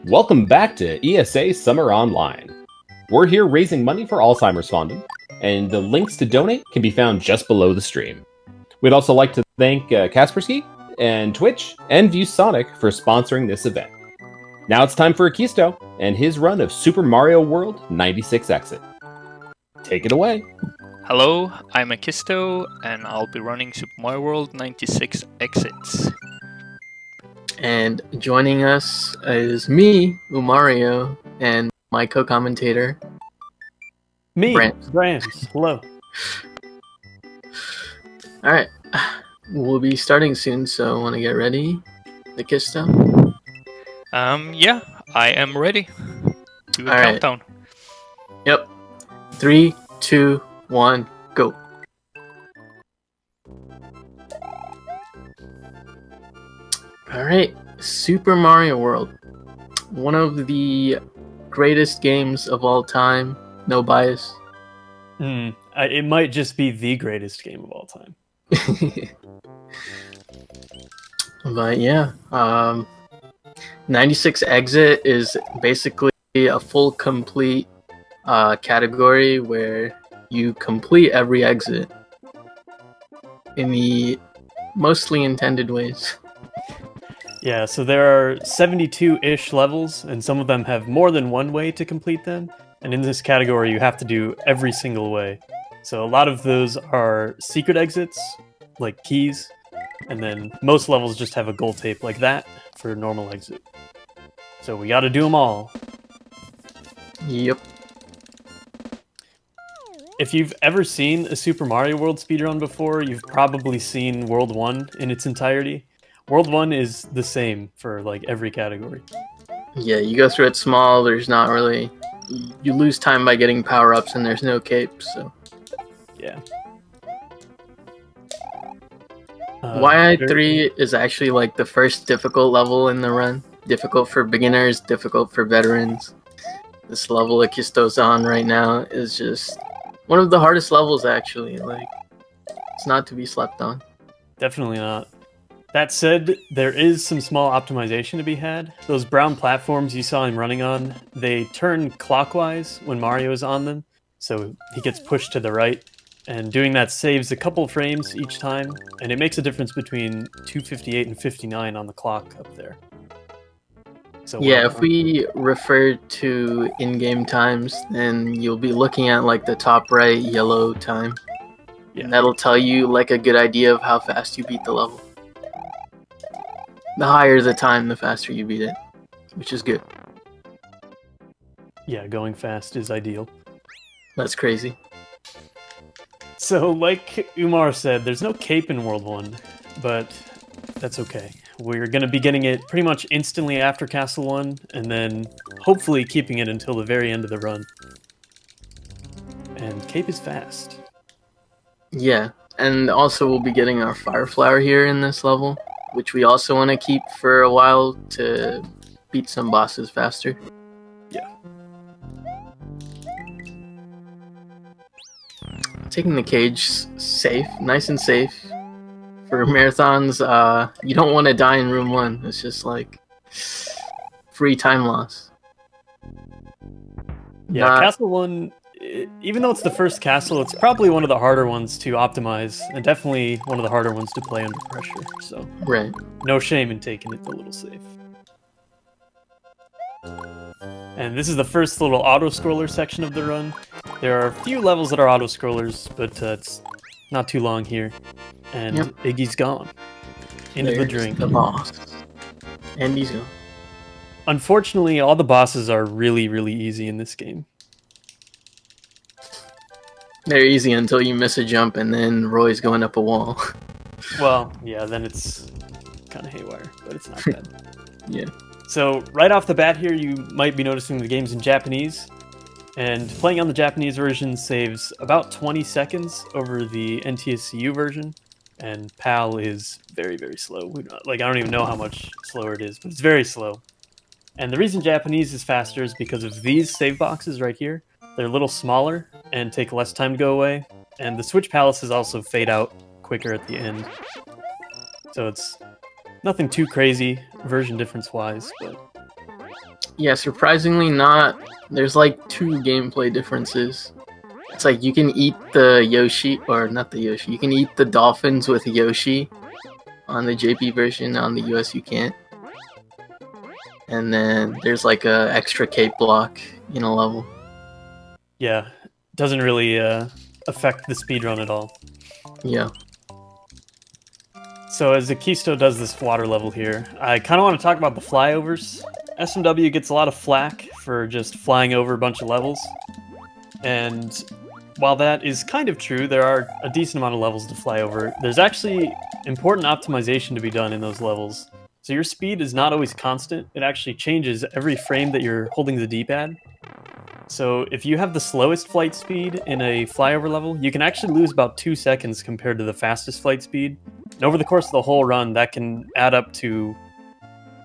Welcome back to ESA Summer Online. We're here raising money for Alzheimer's Fund, and the links to donate can be found just below the stream. We'd also like to thank Kaspersky and Twitch and ViewSonic for sponsoring this event. Now it's time for Akisto and his run of Super Mario World 96 Exit. Take it away. Hello, I'm Akisto, and I'll be running Super Mario World 96 Exits. And joining us is me, Umario, and my co-commentator, me, Brant. Hello. Alright, we'll be starting soon, so want to get ready, Akisto? Yeah, I am ready. Do a countdown. Yep. 3, 2, 1, go. Alright, Super Mario World. One of the greatest games of all time. No bias. It might just be the greatest game of all time. But yeah, 96 Exit is basically a full complete category where you complete every exit in the mostly intended ways. Yeah, so there are 72-ish levels, and some of them have more than one way to complete them. And in this category, you have to do every single way. So a lot of those are secret exits, like keys, and then most levels just have a gold tape like that for normal exit. So we gotta do them all. Yep. If you've ever seen a Super Mario World speedrun before, you've probably seen World 1 in its entirety. World 1 is the same for like every category. Yeah, you go through it small, there's not really... You lose time by getting power-ups and there's no cape, so... Yeah. YI3 is actually like the first difficult level in the run. Difficult for beginners, difficult for veterans. This level Akisto's on right now is just one of the hardest levels, actually. Like, it's not to be slept on. Definitely not. That said, there is some small optimization to be had. Those brown platforms you saw him running on, they turn clockwise when Mario is on them, so he gets pushed to the right. And doing that saves a couple frames each time, and it makes a difference between 258 and 59 on the clock up there. So yeah, if we refer to in-game times, then you'll be looking at like the top right yellow time. Yeah. And that'll tell you like a good idea of how fast you beat the level. The higher the time, the faster you beat it, which is good. Yeah, going fast is ideal. That's crazy. So, like Umar said, there's no cape in World 1, but that's okay. We're going to be getting it pretty much instantly after Castle 1, and then hopefully keeping it until the very end of the run. And cape is fast. Yeah, and also we'll be getting our Fire Flower here in this level, which we also want to keep for a while to beat some bosses faster. Yeah. Taking the cage safe, nice and safe. For marathons, you don't want to die in room 1. It's just like free time loss. Yeah, Castle 1, even though it's the first castle, it's probably one of the harder ones to optimize, and definitely one of the harder ones to play under pressure. So, right. No shame in taking it a little safe. And this is the first little auto-scroller section of the run. There are a few levels that are auto-scrollers, but it's not too long here. And yep. Iggy's gone. Into the drink. The boss. And he's gone. Unfortunately, all the bosses are really, really easy in this game. They're easy until you miss a jump and then Roy's going up a wall. Well, yeah, then it's kind of haywire, but it's not bad. Yeah. So, right off the bat here, you might be noticing the game's in Japanese. And playing on the Japanese version saves about 20 seconds over the NTSCU version. And PAL is very, very slow. Like, I don't even know how much slower it is, but it's very slow. And the reason Japanese is faster is because of these save boxes right here. They're a little smaller and take less time to go away. And the Switch Palaces also fade out quicker at the end. So it's nothing too crazy version difference-wise, but Yeah, surprisingly not. There's like 2 gameplay differences. It's like you can eat the Yoshi, or not the Yoshi, you can eat the dolphins with Yoshi on the JP version, on the US you can't. And then there's like a extra cape block in a level. Yeah, doesn't really affect the speedrun at all. Yeah. So as Akisto does this water level here, I kind of want to talk about the flyovers. SMW gets a lot of flack for just flying over a bunch of levels. And while that is kind of true, there are a decent amount of levels to fly over. There's actually important optimization to be done in those levels. So your speed is not always constant. It actually changes every frame that you're holding the D-pad. So if you have the slowest flight speed in a flyover level, you can actually lose about 2 seconds compared to the fastest flight speed. And over the course of the whole run, that can add up to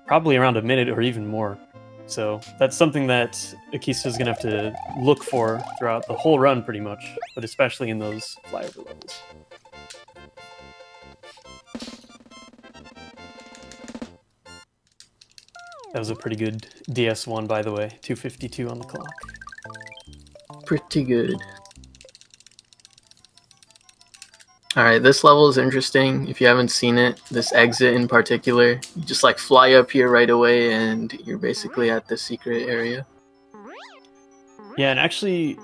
probably around a minute or even more. So that's something that Akisto is going to have to look for throughout the whole run pretty much, but especially in those flyover levels. That was a pretty good DS1, by the way. 2:52 on the clock. Pretty good. Alright, this level is interesting. If you haven't seen it, this exit in particular, you just like fly up here right away and you're basically at the secret area. Yeah, and actually,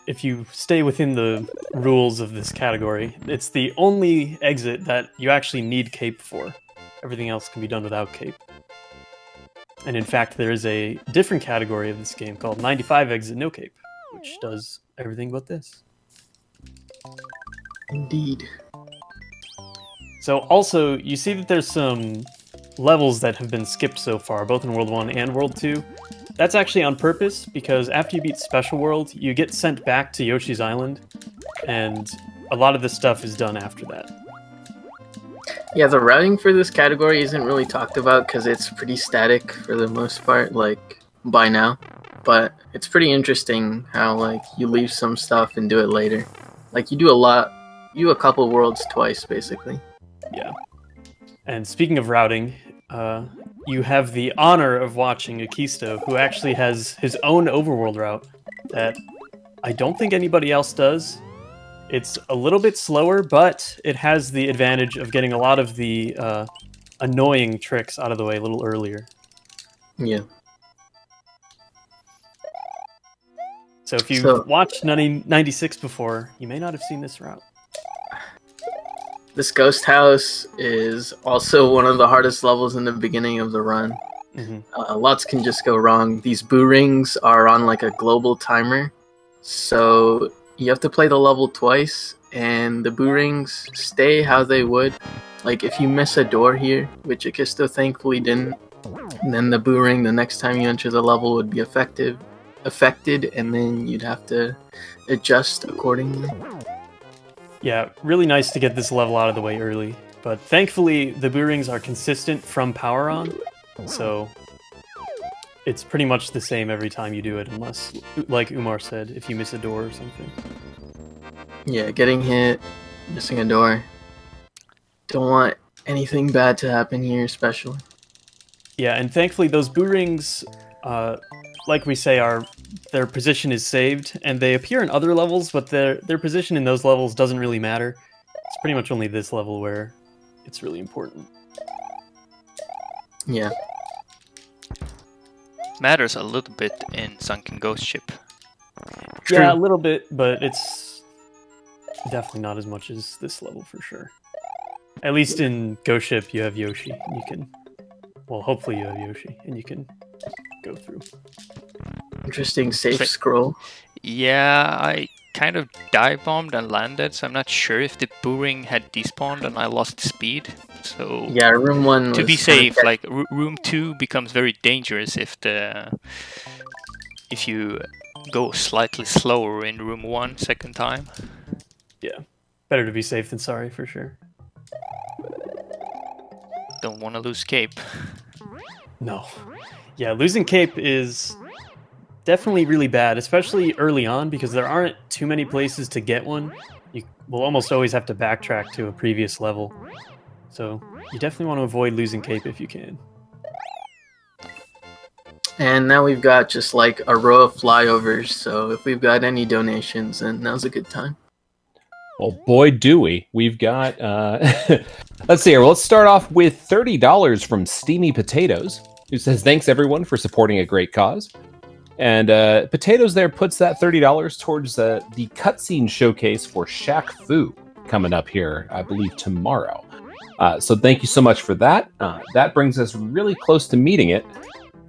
if you stay within the rules of this category, it's the only exit that you actually need cape for. Everything else can be done without cape. And in fact, there is a different category of this game called 95 Exit No Cape, which does everything but this. Indeed. So also, you see that there's some levels that have been skipped so far, both in World 1 and World 2. That's actually on purpose, because after you beat Special World, you get sent back to Yoshi's Island, and a lot of this stuff is done after that. Yeah, the routing for this category isn't really talked about because it's pretty static for the most part, like, by now. But it's pretty interesting how, like, you leave some stuff and do it later. Like, you do a couple worlds twice, basically. Yeah. And speaking of routing, you have the honor of watching Akisto, who actually has his own overworld route that I don't think anybody else does. It's a little bit slower, but it has the advantage of getting a lot of the annoying tricks out of the way a little earlier. Yeah. So if you've watched 96 before, you may not have seen this route. This ghost house is also one of the hardest levels in the beginning of the run. Mm-hmm. Lots can just go wrong. These boo rings are on like a global timer, so you have to play the level twice, and the boo rings stay how they would. Like if you miss a door here, which Akisto thankfully didn't, then the boo ring the next time you enter the level would be affected, and then you'd have to adjust accordingly. Yeah, really nice to get this level out of the way early, but thankfully the boo rings are consistent from power on, so it's pretty much the same every time you do it, unless, like Umar said, if you miss a door or something. Yeah, getting hit, missing a door. Don't want anything bad to happen here, especially. Yeah, and thankfully those boo rings, like we say, their position is saved, and they appear in other levels, but their position in those levels doesn't really matter. It's pretty much only this level where it's really important. Yeah. Matters a little bit in Sunken Ghost Ship. True. Yeah, a little bit, but it's definitely not as much as this level for sure. At least in Ghost Ship, you have Yoshi, and you can... Well, hopefully you have Yoshi, and you can go through. Interesting safe scroll. Yeah, I kind of dive bombed and landed, so I'm not sure if the boo ring had despawned and I lost speed. So yeah, room 1 to be safe, like room 2 becomes very dangerous if you go slightly slower in room 1 second time. Yeah, better to be safe than sorry for sure. Don't want to lose cape. No. Yeah, losing cape is definitely really bad, especially early on, because there aren't too many places to get one. You will almost always have to backtrack to a previous level. So you definitely want to avoid losing cape if you can. And now we've got just like a row of flyovers, so if we've got any donations, then now's a good time. Well, boy, do we. We've got, let's see here. Well, let's start off with $30 from Steamy Potatoes, who says, thanks everyone for supporting a great cause. And Potatoes there puts that $30 towards the cutscene showcase for Shaq Fu coming up here, I believe, tomorrow. So thank you so much for that. That brings us really close to meeting it.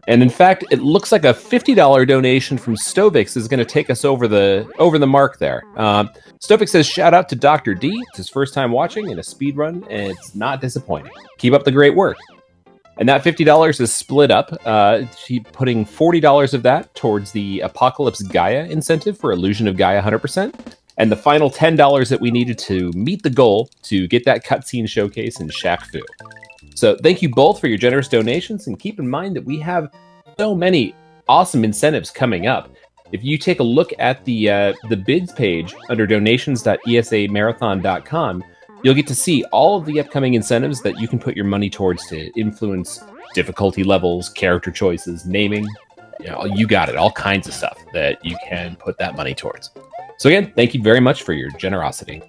And in fact, it looks like a $50 donation from Stovix is going to take us over the mark there. Stovix says, shout out to Dr. D. It's his first time watching in a speedrun, and it's not disappointing. Keep up the great work. And that $50 is split up. She's putting $40 of that towards the Apocalypse Gaia incentive for Illusion of Gaia 100%. And the final $10 that we needed to meet the goal to get that cutscene showcase in Shaq Fu. So thank you both for your generous donations, and keep in mind that we have so many awesome incentives coming up. If you take a look at the bids page under donations.esamarathon.com, you'll get to see all of the upcoming incentives that you can put your money towards to influence difficulty levels, character choices, naming. You got it. All kinds of stuff that you can put that money towards. So again, thank you very much for your generosity.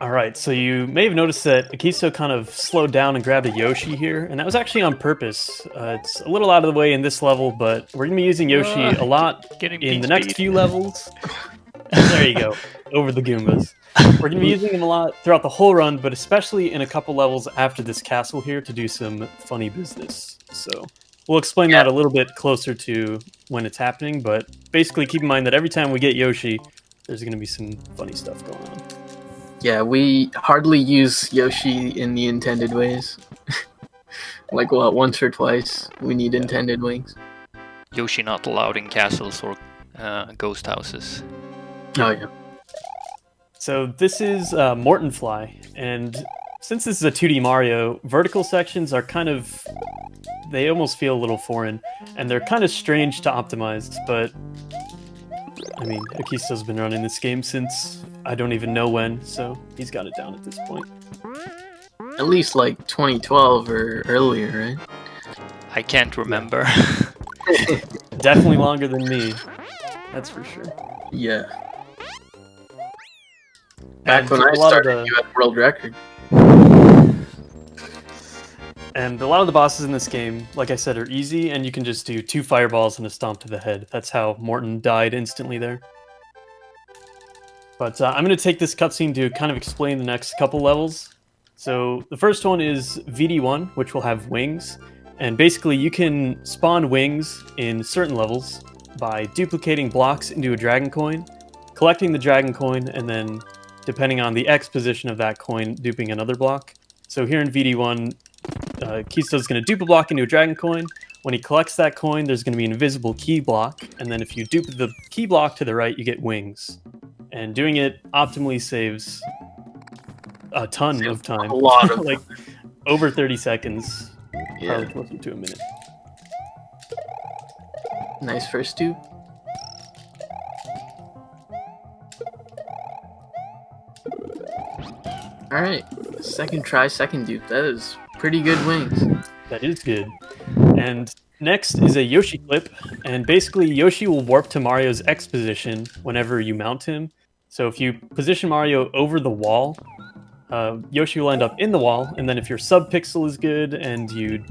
All right, so you may have noticed that Akisto kind of slowed down and grabbed a Yoshi here, and that was actually on purpose. It's a little out of the way in this level, but we're going to be using Yoshi a lot in the next few levels. There you go, over the Goombas. We're going to be using him a lot throughout the whole run, but especially in a couple levels after this castle here to do some funny business. So we'll explain that a little bit closer to when it's happening, but basically keep in mind that every time we get Yoshi, there's going to be some funny stuff going on. Yeah, we hardly use Yoshi in the intended ways. Like, what, once or twice we need intended wings. Yoshi not allowed in castles or ghost houses. Oh, yeah. So this is Mortonfly, and since this is a 2D Mario, vertical sections are kind of... they almost feel a little foreign, and they're kind of strange to optimize, but... I mean, Akisto's been running this game since I don't even know when, so he's got it down at this point. At least like 2012 or earlier, right? I can't remember. Definitely longer than me, that's for sure. Yeah. Back when I started, you had world record. And a lot of the bosses in this game, like I said, are easy, and you can just do 2 fireballs and a stomp to the head. That's how Morton died instantly there. But I'm going to take this cutscene to kind of explain the next couple levels. So the first one is VD1, which will have wings. And basically you can spawn wings in certain levels by duplicating blocks into a dragon coin, collecting the dragon coin, and then, depending on the X position of that coin, duping another block. So here in VD1, Kisto's going to dupe a block into a dragon coin. When he collects that coin, there's going to be an invisible key block, and then if you dupe the key block to the right, you get wings. And doing it optimally saves a ton of time. A lot of like over 30 seconds, yeah. Probably closer to a minute. Nice first dupe. Alright, second try, second dupe. That is pretty good wings. That is good. And next is a Yoshi clip, and basically Yoshi will warp to Mario's X position whenever you mount him. So if you position Mario over the wall, Yoshi will end up in the wall, and then if your sub-pixel is good and you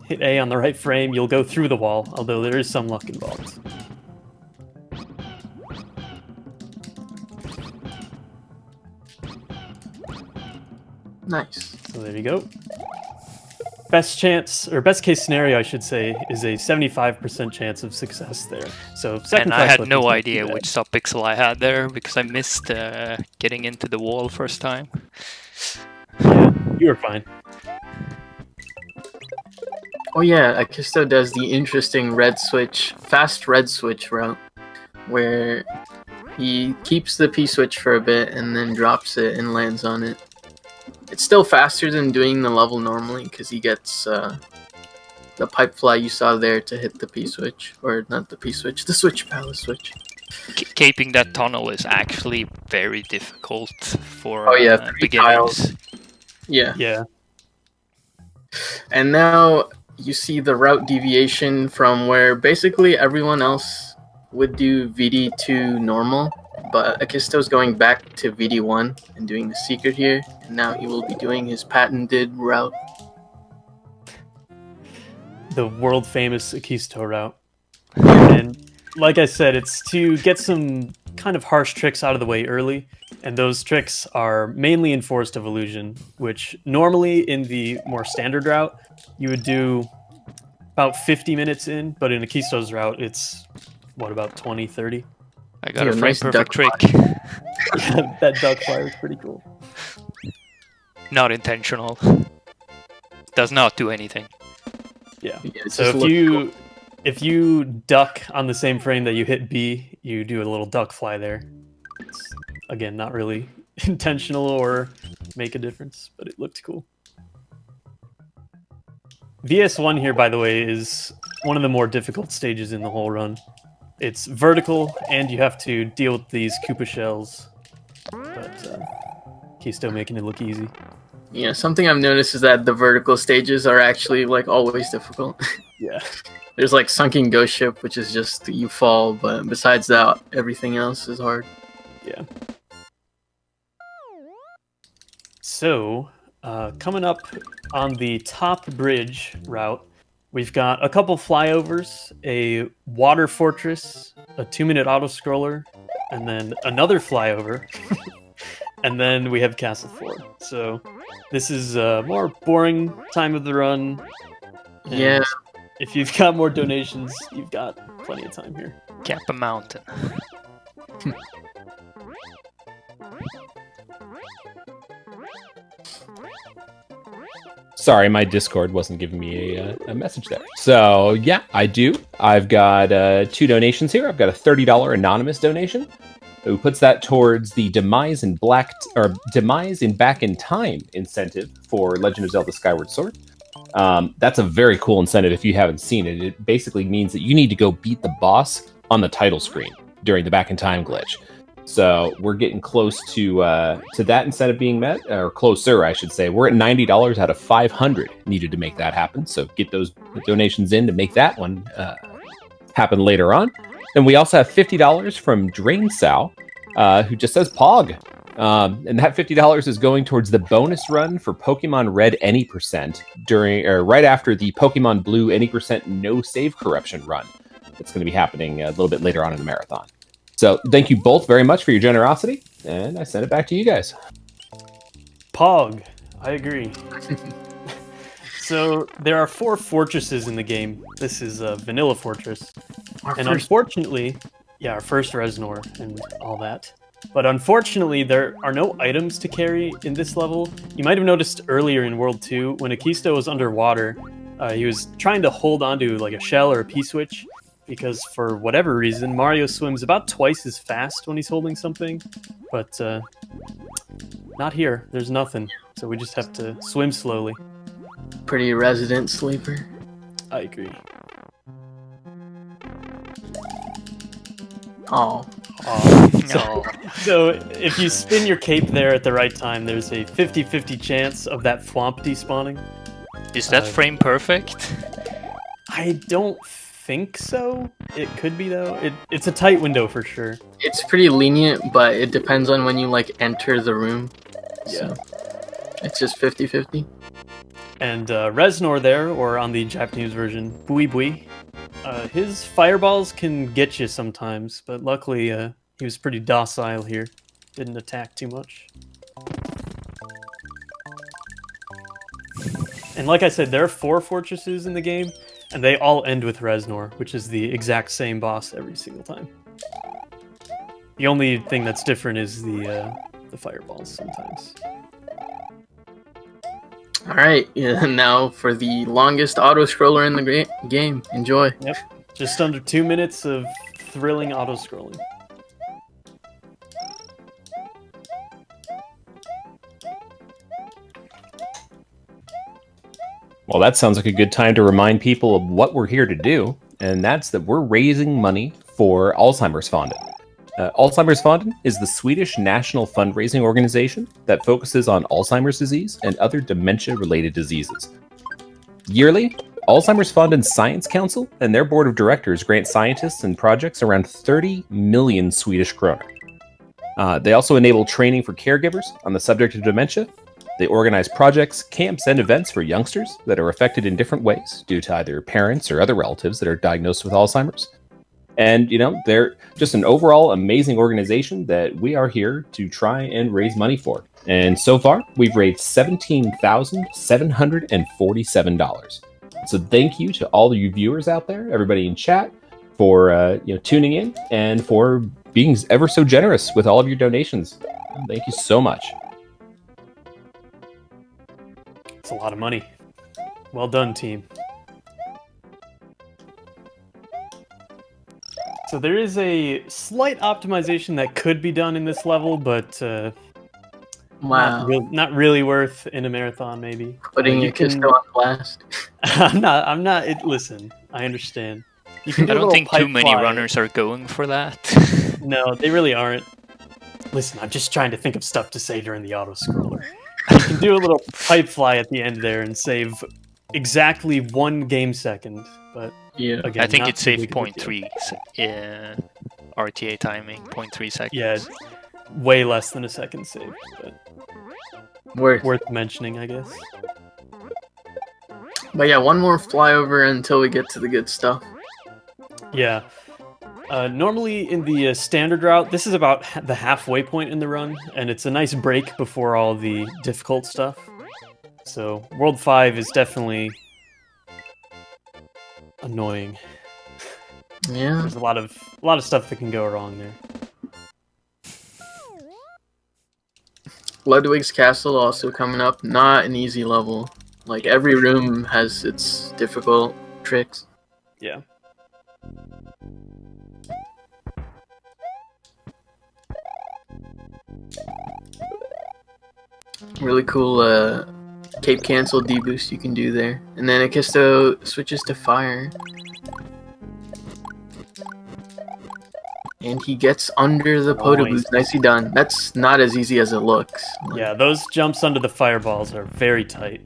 hit A on the right frame, you'll go through the wall, although there is some luck involved. Nice. So there you go. Best chance, or best case scenario, I should say, is a 75% chance of success there. So second. And I had no idea which subpixel I had there because I missed getting into the wall first time. Yeah, you were fine. Oh yeah, Akisto does the interesting fast red switch route, where he keeps the P switch for a bit and then drops it and lands on it. It's still faster than doing the level normally because he gets the pipe fly you saw there to hit the P switch, or not the P switch, the switch palace switch. Caping that tunnel is actually very difficult for beginners. Tiles. Yeah. Yeah. And now you see the route deviation from where basically everyone else would do VD2 normal, but Akisto's going back to VD1 and doing the secret here, and now he will be doing his patented route. The world famous Akisto route. And like I said, it's to get some kind of harsh tricks out of the way early, and those tricks are mainly in Forest of Illusion, which normally in the more standard route you would do about 50 minutes in, but in Akisto's route it's what, about 20, 30? I got a frame perfect trick. Yeah, that duck fire is pretty cool. Not intentional. Does not do anything. Yeah. It So just if looks you cool. if you duck on the same frame that you hit B, you do a little duck fly there. It's, again, not really intentional or make a difference, but it looked cool. VS1 here, by the way, is one of the more difficult stages in the whole run. It's vertical, and you have to deal with these Koopa shells, but Akisto making it look easy. Yeah, something I've noticed is that the vertical stages are actually like always difficult. Yeah. There's like Sunken Ghost Ship, which is just you fall, but besides that, everything else is hard. Yeah. So, coming up on the top bridge route, we've got a couple flyovers, a water fortress, a 2-minute auto-scroller, and then another flyover. And then we have Castle Fort. So this is a more boring time of the run. And Yeah. if you've got more donations, you've got plenty of time here. Cap a mountain. Sorry, my Discord wasn't giving me a message there. So yeah, I do. I've got 2 donations here. I've got a $30 anonymous donation, who puts that towards the Demise in Back in Time incentive for Legend of Zelda: Skyward Sword. That's a very cool incentive if you haven't seen it. It basically means that you need to go beat the boss on the title screen during the Back in Time glitch. So we're getting close to that incentive being met, or closer, I should say. We're at $90 out of 500 needed to make that happen. So get those donations in to make that one happen later on. And we also have $50 from Drain Sal, who just says Pog. And that $50 is going towards the bonus run for Pokemon Red Any Percent right after the Pokemon Blue Any Percent No Save Corruption run. That's going to be happening a little bit later on in the marathon. So thank you both very much for your generosity, and I send it back to you guys. Pog, I agree. So there are 4 fortresses in the game. This is a vanilla fortress. Unfortunately, yeah, our first Reznor and all that. But unfortunately, there are no items to carry in this level. You might have noticed earlier in World 2, when Akisto was underwater, he was trying to hold onto like a shell or a P-switch, because for whatever reason, Mario swims about twice as fast when he's holding something. But not here. There's nothing. So we just have to swim slowly. Pretty resident sleeper. I agree. Oh. So if you spin your cape there at the right time, there's a 50-50 chance of that Thwomp despawning. Is that frame perfect? I don't think so. It could be, though. It's a tight window for sure. It's pretty lenient, but it depends on when you like enter the room. Yeah. So it's just 50-50. And Reznor there, or on the Japanese version, Bui Bui, his fireballs can get you sometimes, but luckily he was pretty docile here. Didn't attack too much. And like I said, there are 4 fortresses in the game, and they all end with Reznor, which is the exact same boss every single time. The only thing that's different is the fireballs sometimes. Alright, yeah, now for the longest auto-scroller in the game. Enjoy. Yep, just under 2 minutes of thrilling auto-scrolling. Well, that sounds like a good time to remind people of what we're here to do, and that's that we're raising money for Alzheimer's Fonden. Alzheimer's Fonden is the Swedish national fundraising organization that focuses on Alzheimer's disease and other dementia-related diseases. Yearly, Alzheimer's Fund and Science Council and their board of directors grant scientists and projects around 30 million Swedish kroner. They also enable training for caregivers on the subject of dementia. They organize projects, camps, and events for youngsters that are affected in different ways due to either parents or other relatives that are diagnosed with Alzheimer's. And, you know, they're just an overall amazing organization that we are here to try and raise money for. And so far, we've raised $17,747. So thank you to all of you viewers out there, everybody in chat, for tuning in and for being ever so generous with all of your donations. Thank you so much. It's a lot of money. Well done, team. So there is a slight optimization that could be done in this level, but wow, not really worth in a marathon. Maybe putting Akisto on blast. I'm not. Listen, I understand. You can I don't think too many fly. runners are going for that. No, they really aren't. Listen, I'm just trying to think of stuff to say during the auto scroller. You can do a little pipe fly at the end there and save exactly 1 game second, but. Yeah, again, I think it saved 0.3 RTA timing, 0.3 seconds. Yeah, way less than a second saved, but worth mentioning, I guess. But yeah, one more flyover until we get to the good stuff. Yeah. Normally in the standard route, this is about the halfway point in the run, and it's a nice break before all the difficult stuff. So World 5 is definitely annoying. Yeah, there's a lot of stuff that can go wrong there. Ludwig's castle also coming up. Not an easy level. Like every room has its difficult tricks. Yeah. Really cool cape cancel deboost you can do there. And then Akisto switches to fire. And he gets under the Poto boost. Nicely done. That's not as easy as it looks. Yeah, those jumps under the fireballs are very tight.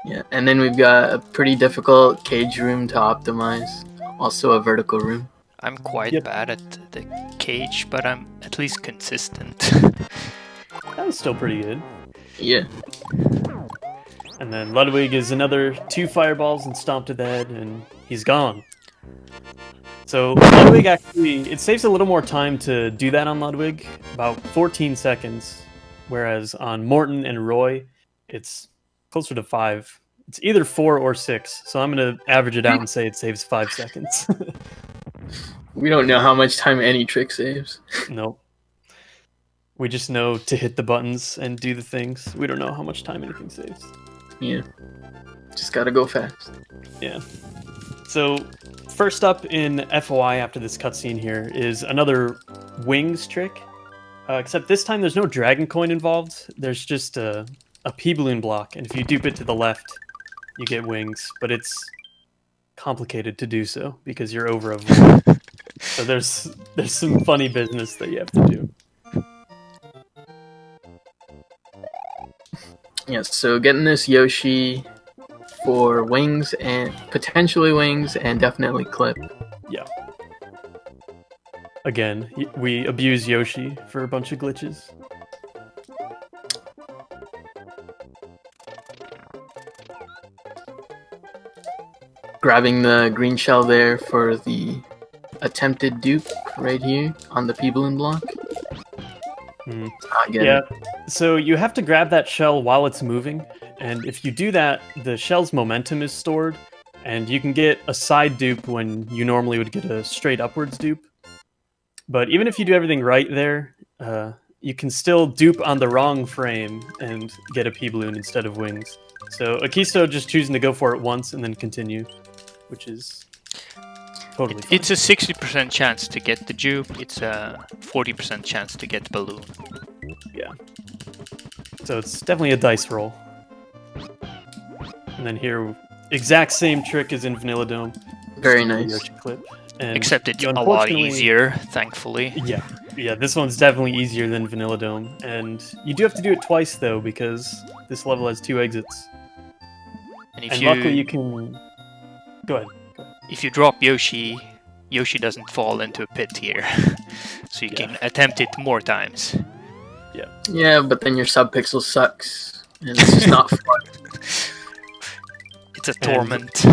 Yeah, and then we've got a pretty difficult cage room to optimize. Also a vertical room. I'm quite bad at the cage, but I'm at least consistent. That was still pretty good. Yeah. And then Ludwig is another 2 fireballs and stomp to the head, and he's gone. So Ludwig actually, it saves a little more time to do that on Ludwig, about 14 seconds, whereas on Morton and Roy, it's closer to 5. It's either 4 or 6, so I'm going to average it out and say it saves 5 seconds. We don't know how much time any trick saves. Nope. We just know to hit the buttons and do the things. We don't know how much time anything saves. Yeah. Just gotta go fast. Yeah. So, first up in FOI after this cutscene here is another wings trick. Except this time there's no dragon coin involved. There's just a P-balloon block, and if you dupe it to the left, you get wings. But it's complicated to do so because you're over a void. So there's some funny business that you have to do. Yes, so getting this Yoshi for wings and potentially wings and definitely clip. Yeah. Again, we abuse Yoshi for a bunch of glitches. Grabbing the green shell there for the attempted dupe right here on the P-balloon block. Yeah, so you have to grab that shell while it's moving, and if you do that, the shell's momentum is stored, and you can get a side dupe when you normally would get a straight upwards dupe. But even if you do everything right there, you can still dupe on the wrong frame and get a P-balloon instead of wings. So Akisto just choosing to go for it once and then continue, which is totally fine. It's a 60% chance to get the dupe, it's a 40% chance to get the balloon. Yeah. So it's definitely a dice roll. And then here, exact same trick as in Vanilla Dome. Very nice. Clip. And except it's a lot easier, thankfully. Yeah, this one's definitely easier than Vanilla Dome. And you do have to do it twice, though, because this level has 2 exits. And luckily you can... Go ahead. If you drop Yoshi, Yoshi doesn't fall into a pit here. So you can attempt it more times. Yeah, but then your subpixel sucks. And it's just not fun. It's a torment.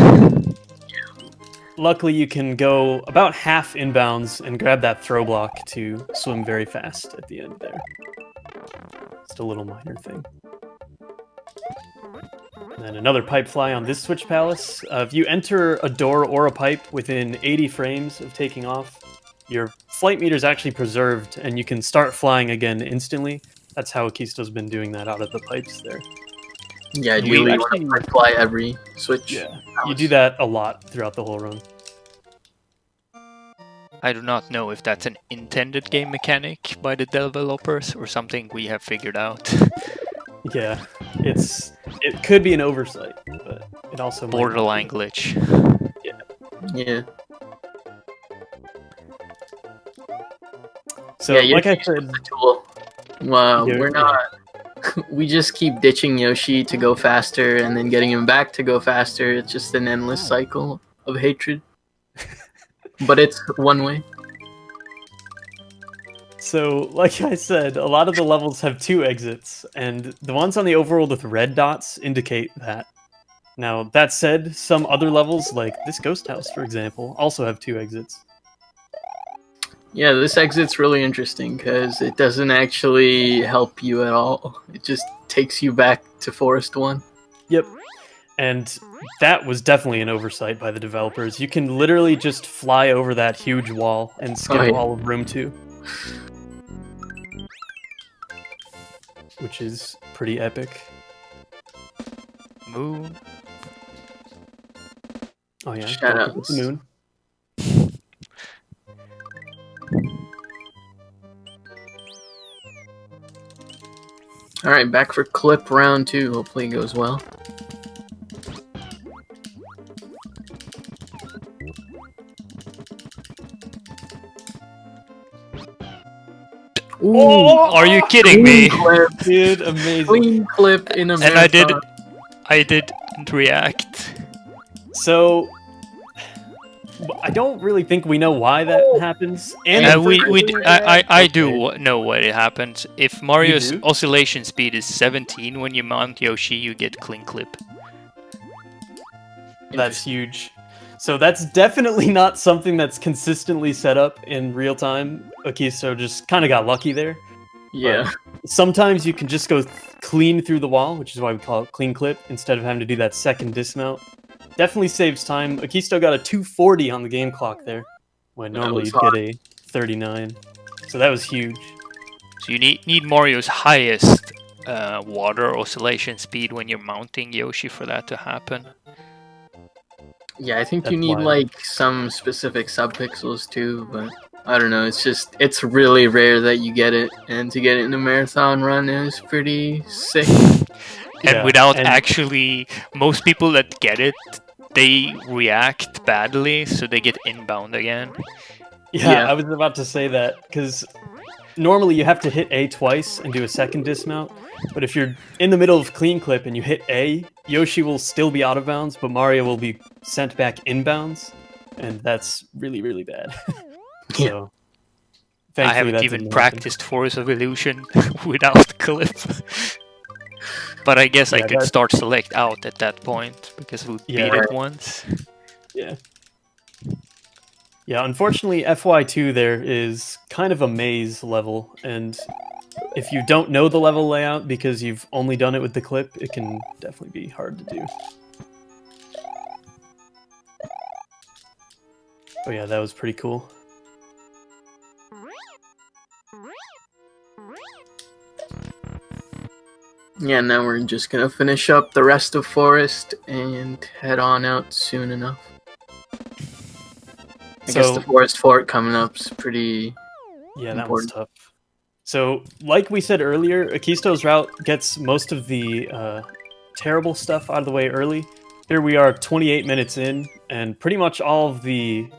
Luckily, you can go about half inbounds and grab that throw block to swim very fast at the end there. Just a little minor thing. And then another pipe fly on this Switch Palace. If you enter a door or a pipe within 80 frames of taking off, your flight meter is actually preserved, and you can start flying again instantly. That's how Akisto's been doing that out of the pipes there. Yeah, you actually want to fly every Switch. Yeah, you do that a lot throughout the whole run. I do not know if that's an intended game mechanic by the developers or something we have figured out. Yeah, it could be an oversight, but it also borderline glitch. Yeah. So, like I said, well, we're not. We just keep ditching Yoshi to go faster and then getting him back to go faster. It's just an endless cycle of hatred. But it's one way. So, like I said, a lot of the levels have 2 exits, and the ones on the overworld with red dots indicate that. Now, that said, some other levels, like this ghost house, for example, also have 2 exits. Yeah, this exit's really interesting because it doesn't actually help you at all. It just takes you back to Forest 1. Yep. And that was definitely an oversight by the developers. You can literally just fly over that huge wall and skip all of Room 2. Which is pretty epic. Moon. Oh yeah, Shadows. The moon. Alright, back for clip round 2. Hopefully it goes well. Ooh, are you kidding me? Clip. Dude, amazing. Clean clip in a And I didn't react. So, I don't really think we know why that happens. And I do know what it happens. If Mario's oscillation speed is 17 when you mount Yoshi, you get clean clip. That's huge. So that's definitely not something that's consistently set up in real time. Akisto just kind of got lucky there. Yeah. But sometimes you can just go clean through the wall, which is why we call it clean clip, instead of having to do that second dismount. Definitely saves time. Akisto got a 240 on the game clock there, when normally you'd get a 39. So that was huge. So you need Mario's highest water oscillation speed when you're mounting Yoshi for that to happen. Yeah, I think you need like some specific subpixels too, but I don't know, it's really rare that you get it, and to get it in a marathon run is pretty sick. And actually, most people that get it, they react badly, so they get inbound again. Yeah, I was about to say that, because normally you have to hit A twice and do a second dismount, but if you're in the middle of clean clip and you hit A, Yoshi will still be out of bounds, but Mario will be sent back inbounds, and that's really, really bad. So, I haven't even practiced Force of Illusion without clip. But I guess I could start select out at that point, because we beat it once. Yeah. Yeah, unfortunately, FY2 there is kind of a maze level, and if you don't know the level layout because you've only done it with the clip, it can definitely be hard to do. Oh yeah, that was pretty cool. Yeah, now we're just gonna finish up the rest of Forest and head on out soon enough. I guess the Forest Fort coming up's pretty important. That one's tough. So, like we said earlier, Akisto's route gets most of the terrible stuff out of the way early. Here we are 28 minutes in, and pretty much all of the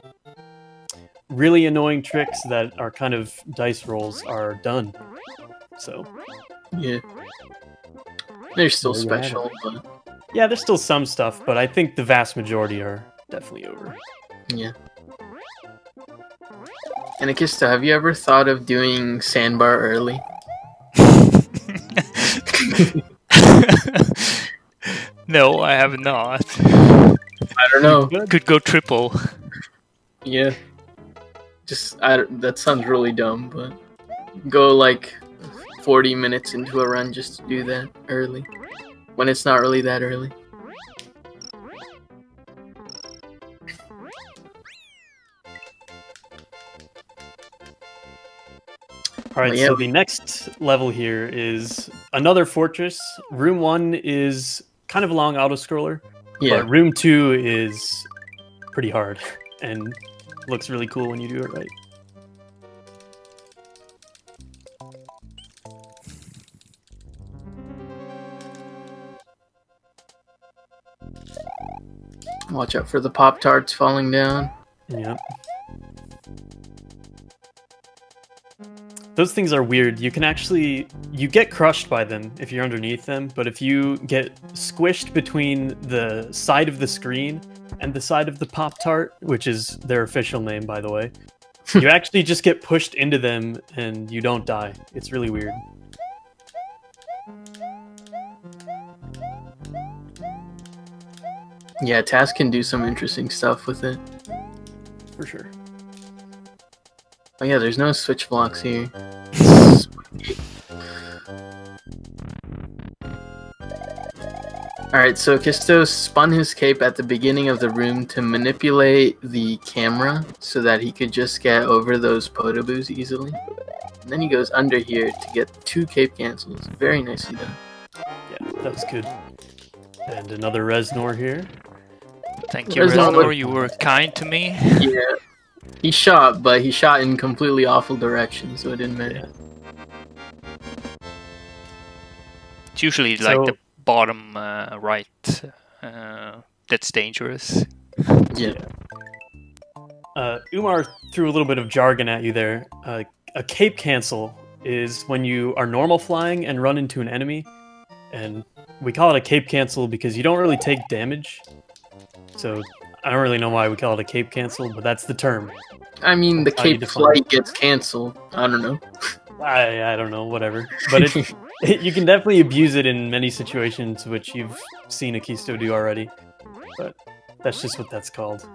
really annoying tricks that are kind of dice rolls are done. So, yeah. They're still special, but Yeah, there's still some stuff, but I think the vast majority are definitely over. Yeah. And Akisto, have you ever thought of doing sandbar early? No, I have not. I don't know. Could go triple. Yeah. That sounds really dumb, but go like 40 minutes into a run just to do that early. When it's not really that early. Alright, so the next level here is another fortress. Room 1 is kind of a long auto-scroller, but Room 2 is pretty hard and looks really cool when you do it right. Watch out for the Pop-Tarts falling down. Yep. Those things are weird. You get crushed by them if you're underneath them, but if you get squished between the side of the screen and the side of the Pop-Tart, which is their official name, by the way, you actually just get pushed into them and you don't die. It's really weird. Yeah, Taz can do some interesting stuff with it. For sure. Oh yeah, there's no switch blocks here. Alright, so Akisto spun his cape at the beginning of the room to manipulate the camera so that he could just get over those Podoboos easily. And then he goes under here to get 2 cape cancels. Very nicely done. Yeah, that was good. And another Reznor here. Thank you, Reznor. You were kind to me. Yeah. He shot, but he shot in completely awful directions, so it didn't matter. It's usually like the bottom right that's dangerous. Yeah. Umar threw a little bit of jargon at you there. A cape cancel is when you are normal flying and run into an enemy, and we call it a cape cancel because you don't really take damage. So I don't really know why we call it a cape cancel, but that's the term. I mean, the cape flight gets canceled. I don't know. I don't know, whatever. But you can definitely abuse it in many situations, which you've seen Akisto do already. But that's just what that's called.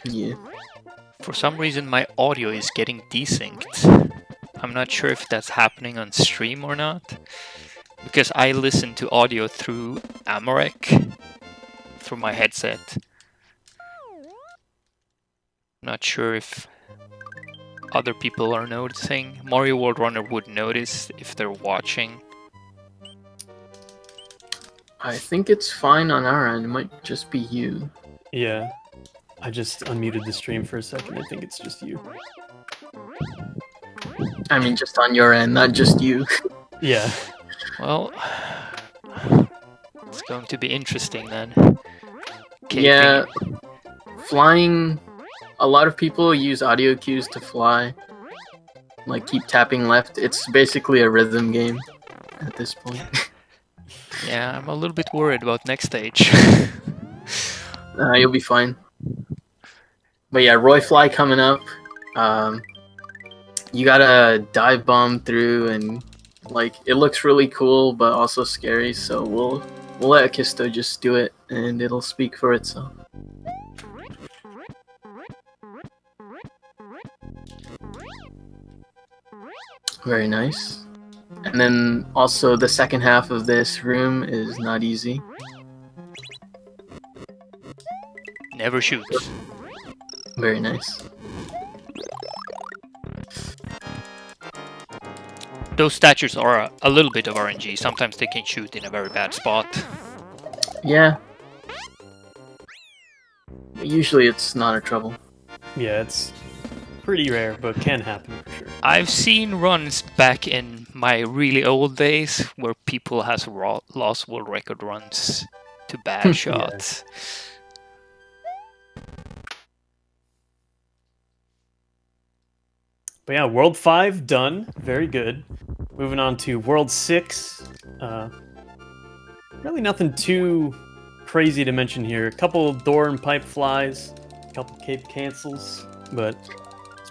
Yeah. For some reason, my audio is getting desynced. I'm not sure if that's happening on stream or not. Because I listen to audio through Amarek, through my headset. Not sure if other people are noticing. Mario World Runner would notice if they're watching. I think it's fine on our end. It might just be you. Yeah. I just unmuted the stream for a second. I think it's just you. I mean, just on your end, not just you. Yeah. Well, it's going to be interesting then. Yeah. Flying... A lot of people use audio cues to fly. Like, keep tapping left. It's basically a rhythm game at this point. Yeah, I'm a little bit worried about next stage. You'll be fine. But yeah, Roy Fly coming up. You gotta dive bomb through, and like it looks really cool, but also scary. So we'll let Akisto just do it, and it'll speak for itself. Very nice. And then also the second half of this room is not easy. Never shoots. Very nice. Those statues are a little bit of RNG. Sometimes they can shoot in a very bad spot. Yeah. Usually it's not a trouble. Yeah, it's pretty rare, but can happen for sure. I've seen runs back in my really old days where people has lost world record runs to bad shots. But yeah, World 5 done. Very good. Moving on to World 6. really nothing too crazy to mention here. A couple door and pipe flies, a couple cape cancels, but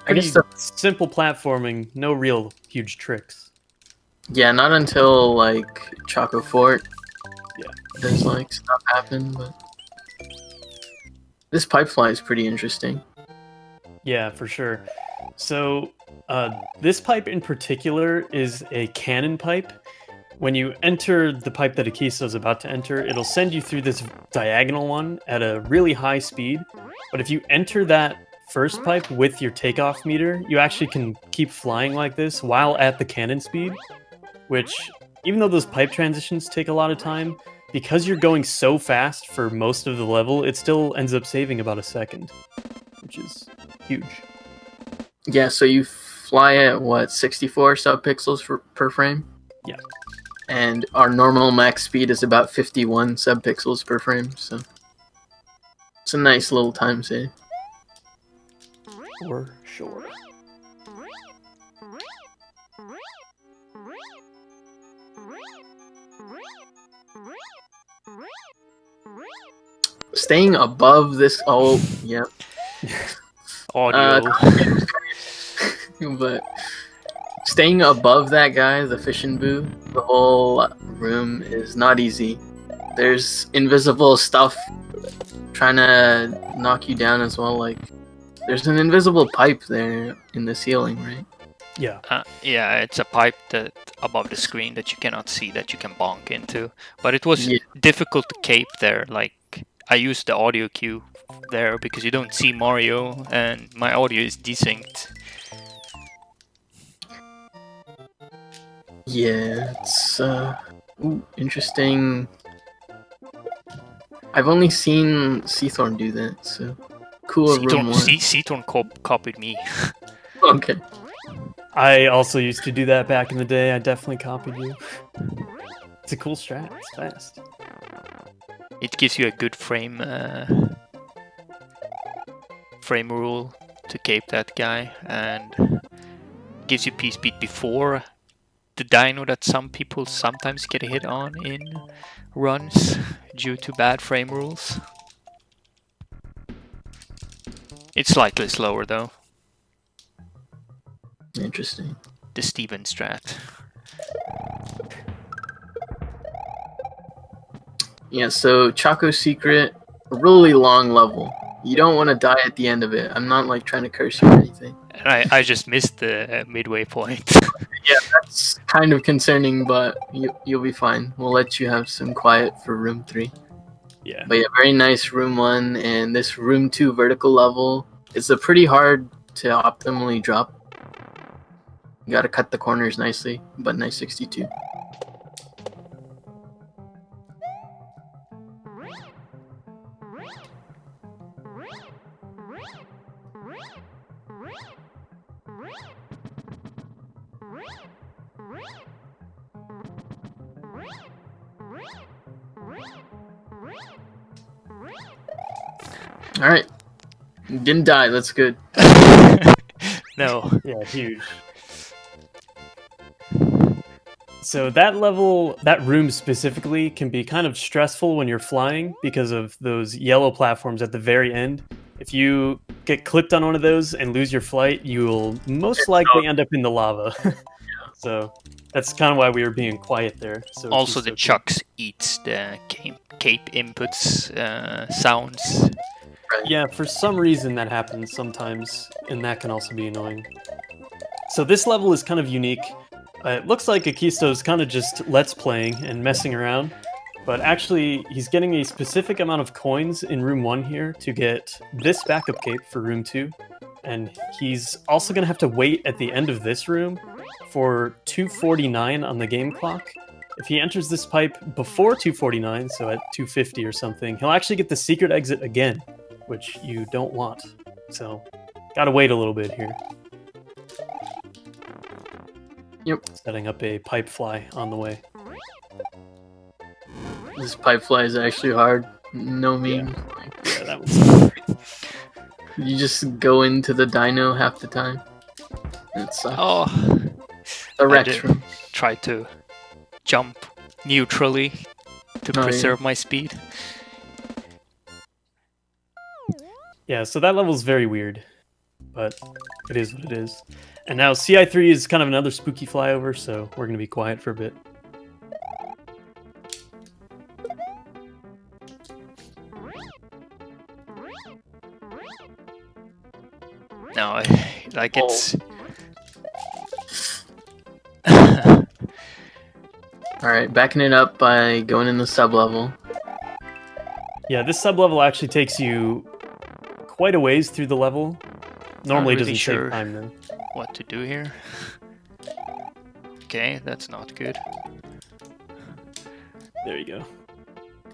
it's pretty simple platforming. No real huge tricks. Yeah, not until like Choco Fort. Yeah, does like stuff happen, but this pipe fly is pretty interesting. Yeah, for sure. So this pipe in particular is a cannon pipe. When you enter the pipe that Akisto is about to enter, it'll send you through this diagonal one at a really high speed. But if you enter that first pipe with your takeoff meter, you actually can keep flying like this while at the cannon speed, which, even though those pipe transitions take a lot of time, because you're going so fast for most of the level, it still ends up saving about a second, which is huge. Yeah, so you fly at, what, 64 subpixels per frame? Yeah. And our normal max speed is about 51 subpixels per frame, so it's a nice little time save. For sure. Staying above this, oh, yeah. Audio. But staying above that guy, the fishing boo, the whole room is not easy. There's invisible stuff trying to knock you down as well. Like, there's an invisible pipe there in the ceiling, right? Yeah. Yeah, it's a pipe that above the screen that you cannot see, that you can bonk into. But it was difficult to cape there. Like, I used the audio cue there because you don't see Mario and my audio is desynced. Yeah, it's interesting. I've only seen Seathorn do that, so cool. Seathorn copied me. Okay. I also used to do that back in the day. I definitely copied you. It's a cool strat. It's fast. It gives you a good frame rule to cape that guy, and gives you P-speed before the dino that some people sometimes get a hit on in runs due to bad frame rules. It's slightly slower though. Interesting. The Steven strat. Yeah, so Choco Secret, a really long level. You don't want to die at the end of it. I'm not like trying to curse you or anything. And I just missed the midway point. Yeah, that's kind of concerning, but you'll be fine. We'll let you have some quiet for room 3. Yeah. But yeah, very nice room 1, and this room 2 vertical level is a pretty hard to optimally drop. You gotta cut the corners nicely, but nice 62. Alright. Didn't die, that's good. No. Yeah, huge. So that level, that room specifically, can be kind of stressful when you're flying because of those yellow platforms at the very end. If you get clipped on one of those and lose your flight, you'll most likely end up in the lava. So that's kind of why we were being quiet there. So also, the chucks eats the cape inputs sounds. Yeah, for some reason that happens sometimes, and that can also be annoying. So this level is kind of unique. It looks like Akisto's kind of just let's playing and messing around, but actually he's getting a specific amount of coins in room 1 here to get this backup cape for room 2, and he's also going to have to wait at the end of this room for 2:49 on the game clock. If he enters this pipe before 2:49, so at 2:50 or something, he'll actually get the secret exit again, which you don't want. So, gotta wait a little bit here. Yep. Setting up a pipe fly on the way. This pipe fly is actually hard. No meme. Yeah, that was. You just go into the dino half the time. It sucks. Oh. The Rex room. Try to jump neutrally to preserve my speed. Yeah, so that level's very weird, but it is what it is. And now CI3 is kind of another spooky flyover, so we're going to be quiet for a bit. No, like it's... Alright, backing it up by going in the sub-level. Yeah, this sub-level actually takes you quite a ways through the level. Normally it doesn't take time then. What to do here? Okay, that's not good. There you go.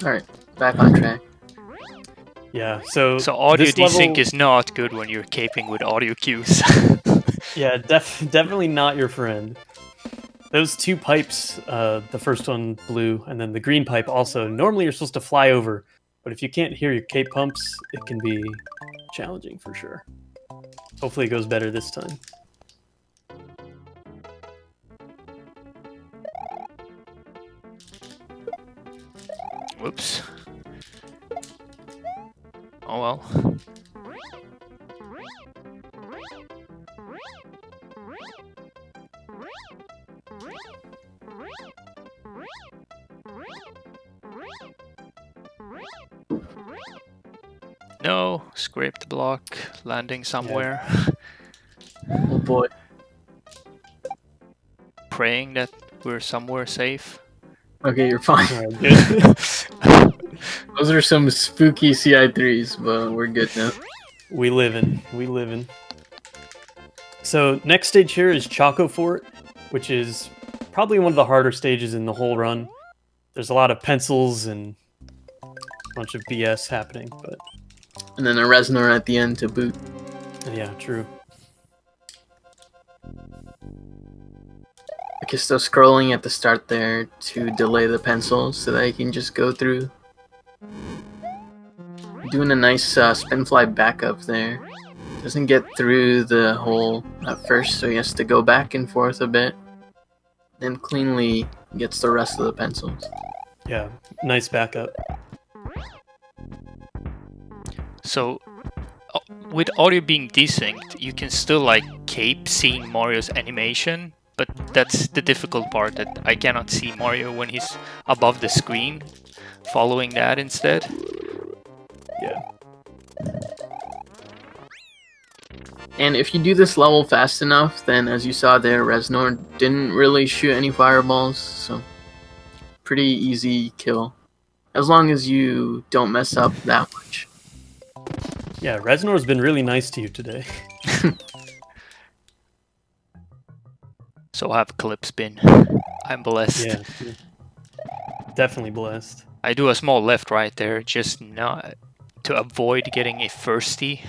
Alright, back on track. Yeah, so audio desync level... is not good when you're caping with audio cues. Yeah, definitely not your friend. Those two pipes, the first one blue, and then the green pipe also, normally you're supposed to fly over, but if you can't hear your cape pumps, it can be challenging for sure. Hopefully it goes better this time. Whoops. Oh well. No, scraped block, landing somewhere. Yeah. Oh boy. Praying that we're somewhere safe. Okay, you're fine. Alright, good. Those are some spooky CI3s, but we're good now. We livin'. So next stage here is Choco Fort, which is probably one of the harder stages in the whole run. There's a lot of pencils and a bunch of BS happening, but... And then a Reznor at the end to boot. Yeah, true. Akisto scrolling at the start there to delay the pencils so that he can just go through. Doing a nice spin fly backup there. Doesn't get through the hole at first, so he has to go back and forth a bit. Then cleanly gets the rest of the pencils. Yeah, nice backup. So, with audio being desynced, you can still like cape seeing Mario's animation, but that's the difficult part, that I cannot see Mario when he's above the screen, following that instead. Yeah. And if you do this level fast enough, then as you saw there, Reznor didn't really shoot any fireballs, so pretty easy kill. As long as you don't mess up that much. Yeah, Reznor's been really nice to you today. So have clips been. I'm blessed. Yeah, definitely blessed. I do a small left right there, just not to avoid getting a firsty.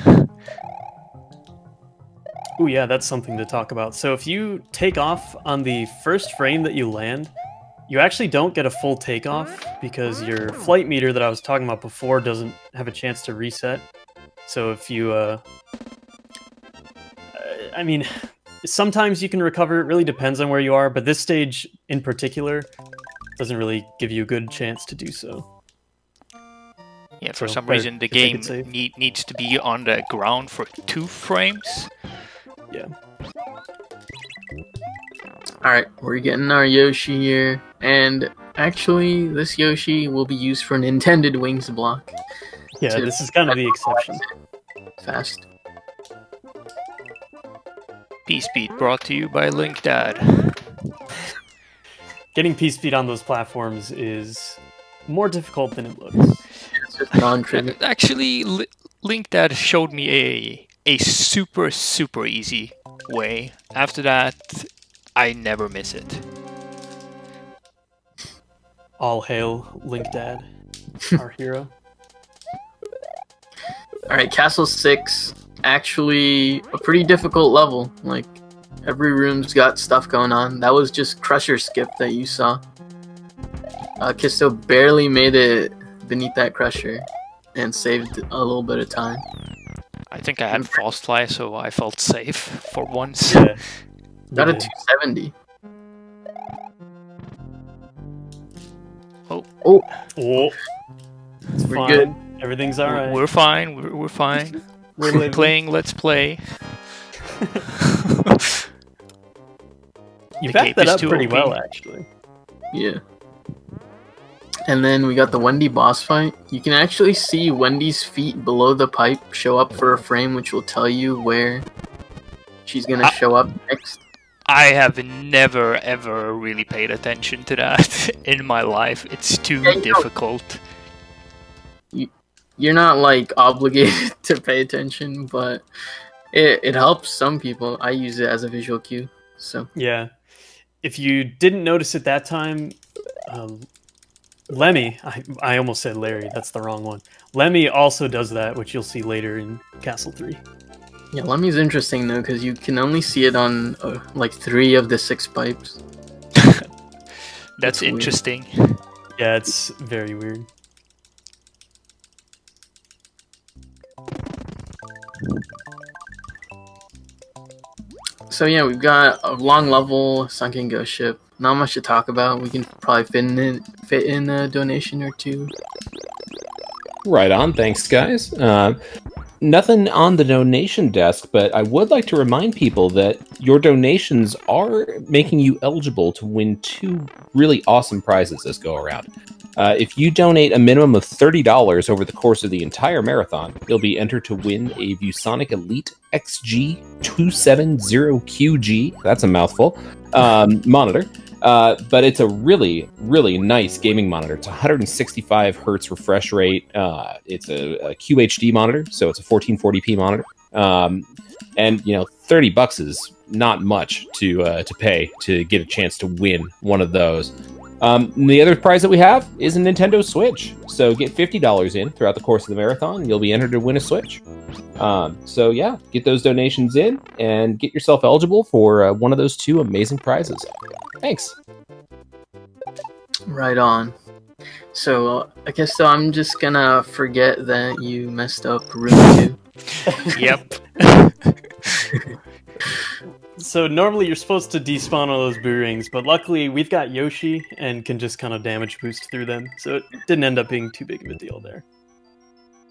Oh yeah, that's something to talk about. So if you take off on the first frame that you land, you actually don't get a full takeoff because your flight meter that I was talking about before doesn't have a chance to reset. So if you, I mean, sometimes you can recover, it really depends on where you are, but this stage in particular doesn't really give you a good chance to do so. Yeah, for some reason the game needs to be on the ground for 2 frames. Yeah. Alright, we're getting our Yoshi here, and actually this Yoshi will be used for an intended wings block. Yeah, this is kind of the exception. Fast. P-Speed brought to you by Link Dad. Getting P-Speed on those platforms is more difficult than it looks. It's just non-trivial. Actually, Link Dad showed me a super easy way. After that, I never miss it. All hail Link Dad, our hero. Alright, Castle 6, actually a pretty difficult level. Like, every room's got stuff going on. That was just Crusher Skip that you saw. Kisto barely made it beneath that Crusher and saved a little bit of time. I think I had Fast Fly, so I felt safe for once. Yeah. Got a 270. Oh. Oh, Oh, it's we're fine. good. Everything's all right. We're fine. We're fine. We're living. Playing Let's Play. You The backed cape that is up too pretty OP. well, actually. Yeah. And then we got the Wendy boss fight. You can actually see Wendy's feet below the pipe show up for a frame, which will tell you where she's gonna show up next. I have never ever really paid attention to that in my life. It's too difficult. You're not like obligated to pay attention, but it helps some people. I use it as a visual cue. So Yeah. If you didn't notice at that time, Lemmy, I almost said Larry, that's the wrong one. Lemmy also does that, which you'll see later in Castle 3. yeah, Lemmy's interesting though, because you can only see it on like 3 of the 6 pipes. That's interesting. Yeah, it's very weird. So yeah, we've got a long level Sunken ghost ship. Not much to talk about. We can probably fit in a donation or 2. Right on, thanks guys. Nothing on the donation desk, but I would like to remind people that your donations are making you eligible to win 2 really awesome prizes this go around. If you donate a minimum of $30 over the course of the entire marathon, you'll be entered to win a ViewSonic Elite XG270QG, that's a mouthful, monitor. But it's a really, really nice gaming monitor. It's 165 hertz refresh rate. It's a QHD monitor, so it's a 1440p monitor. And you know, $30 is not much to pay to get a chance to win one of those. The other prize that we have is a Nintendo Switch. So get $50 in throughout the course of the marathon, and you'll be entered to win a Switch. So yeah, get those donations in and get yourself eligible for one of those 2 amazing prizes. Thanks. Right on. So I guess so. I'm just gonna forget that you messed up room 2. Yep. So normally you're supposed to despawn all those boo rings, but luckily we've got Yoshi and can just kind of damage boost through them, so it didn't end up being too big of a deal there.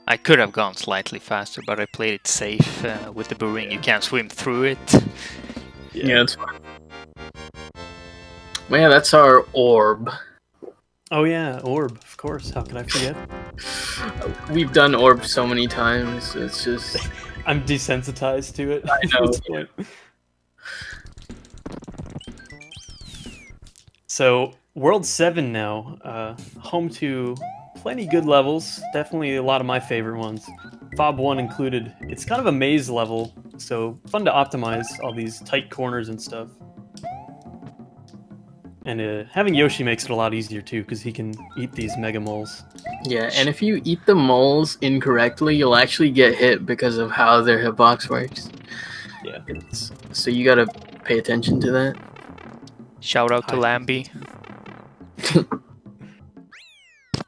I could have gone slightly faster, but I played it safe with the boo ring. You can't swim through it. Yeah, that's fine. Well, yeah, that's our orb. Oh yeah, orb, of course. How could I forget? We've done orb so many times. It's just I'm desensitized to it. I know. at this point. So, World 7 now, home to plenty good levels, definitely a lot of my favorite ones, Fob 1 included. It's kind of a maze level, so fun to optimize all these tight corners and stuff. And having Yoshi makes it a lot easier too, because he can eat these mega moles. yeah. And if you eat the moles incorrectly, you'll actually get hit because of how their hitbox works. Yeah. So you gotta pay attention to that. Shout out to Lambie.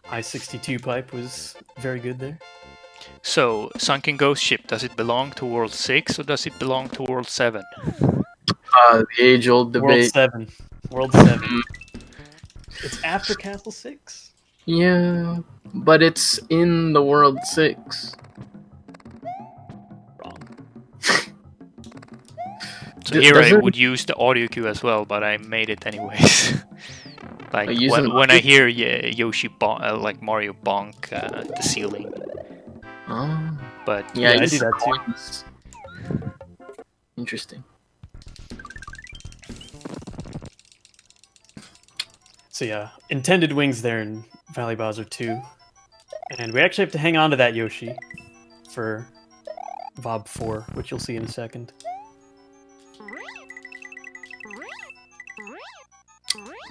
I-62 pipe was very good there. So, Sunken Ghost Ship, does it belong to World 6 or does it belong to World 7? The age-old World debate. 7. World 7. It's after Castle 6? Yeah, but it's in the World 6. Wrong. So here I would use the audio cue as well, but I made it anyways. Like when I hear Yoshi like Mario bonk the ceiling. Oh. But Yeah, I do that too. Interesting. So yeah, intended wings there in Valley Bowser 2. And we actually have to hang on to that Yoshi for Vob 4, which you'll see in a second.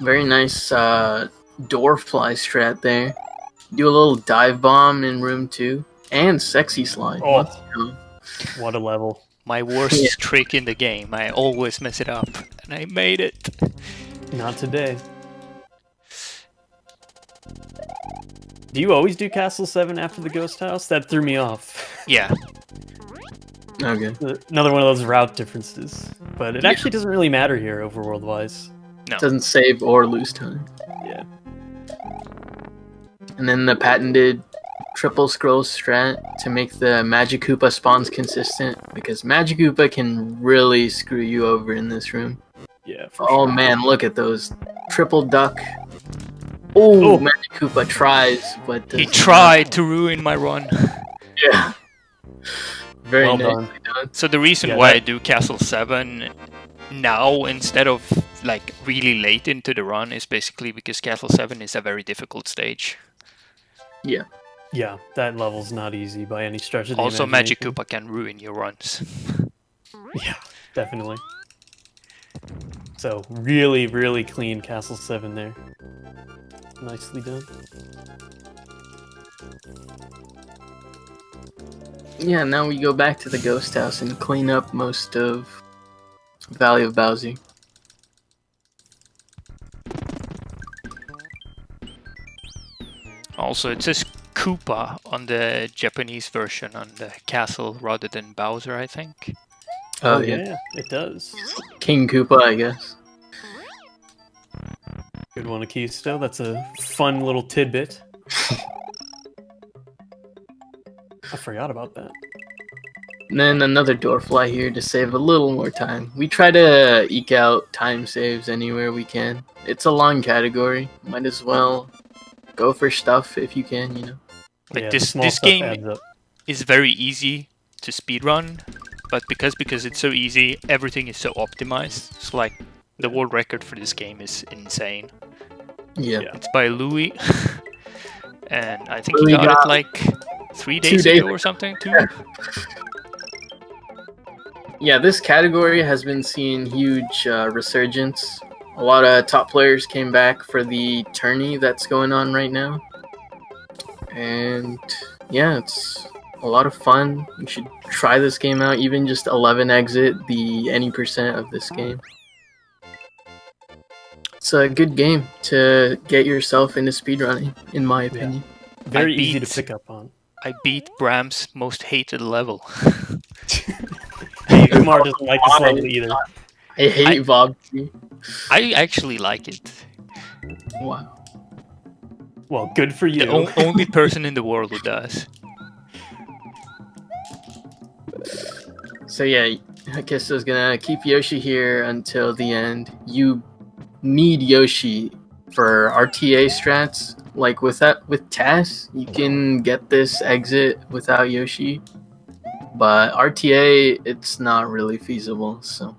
Very nice door fly strat there. Do a little dive bomb in room 2. And sexy slide. Oh, what a level. my worst trick in the game. I always mess it up. And I made it. Not today. Do you always do Castle 7 after the Ghost House? That threw me off. Yeah. Okay. Another one of those route differences. But it actually doesn't really matter here overworld-wise. No. Doesn't save or lose time. Yeah. And then the patented triple scroll strat to make the Magic Koopa spawns consistent, because Magic Koopa can really screw you over in this room. Yeah, oh sure. Man, look at those. Triple duck. Oh, Magic Koopa tries, but he tried to ruin my run. Yeah. Very well nicely done. So the reason why I do Castle 7 now instead of like really late into the run is basically because Castle 7 is a very difficult stage. Yeah. Yeah, that level's not easy by any stretch of the Also, imagination. Magic Koopa can ruin your runs. Yeah, definitely. So, really, really clean Castle 7 there. Nicely done. Yeah, now we go back to the ghost house and clean up most of Valley of Bowsy. Also, it says Koopa on the Japanese version on the castle rather than Bowser, I think. Oh yeah, it does. King Koopa, I guess. Good one, Akisto. That's a fun little tidbit. I forgot about that. And then another door fly here to save a little more time. We try to eke out time saves anywhere we can. It's a long category. Might as well go for stuff if you can, you know. Like Yeah, this stuff game adds up. is very easy to speedrun, but because it's so easy, everything is so optimized. It's like the world record for this game is insane. Yeah. It's by Louis, and I think Louis he got got it like 3 days ago or something. Yeah, this category has been seeing huge resurgence. A lot of top players came back for the tourney that's going on right now. And yeah, it's a lot of fun. You should try this game out, even just 11 exit the any percent of this game. It's a good game to get yourself into speedrunning, in my opinion. Very easy to pick up on. I beat Bram's most hated level. Kumar doesn't like this level either. I hate Vob. I actually like it. Wow. Well, good for you. The only person in the world who does. So yeah, Akisto's gonna keep Yoshi here until the end. You need Yoshi for RTA strats. Like with Tass, you can get this exit without Yoshi. But RTA, it's not really feasible, so...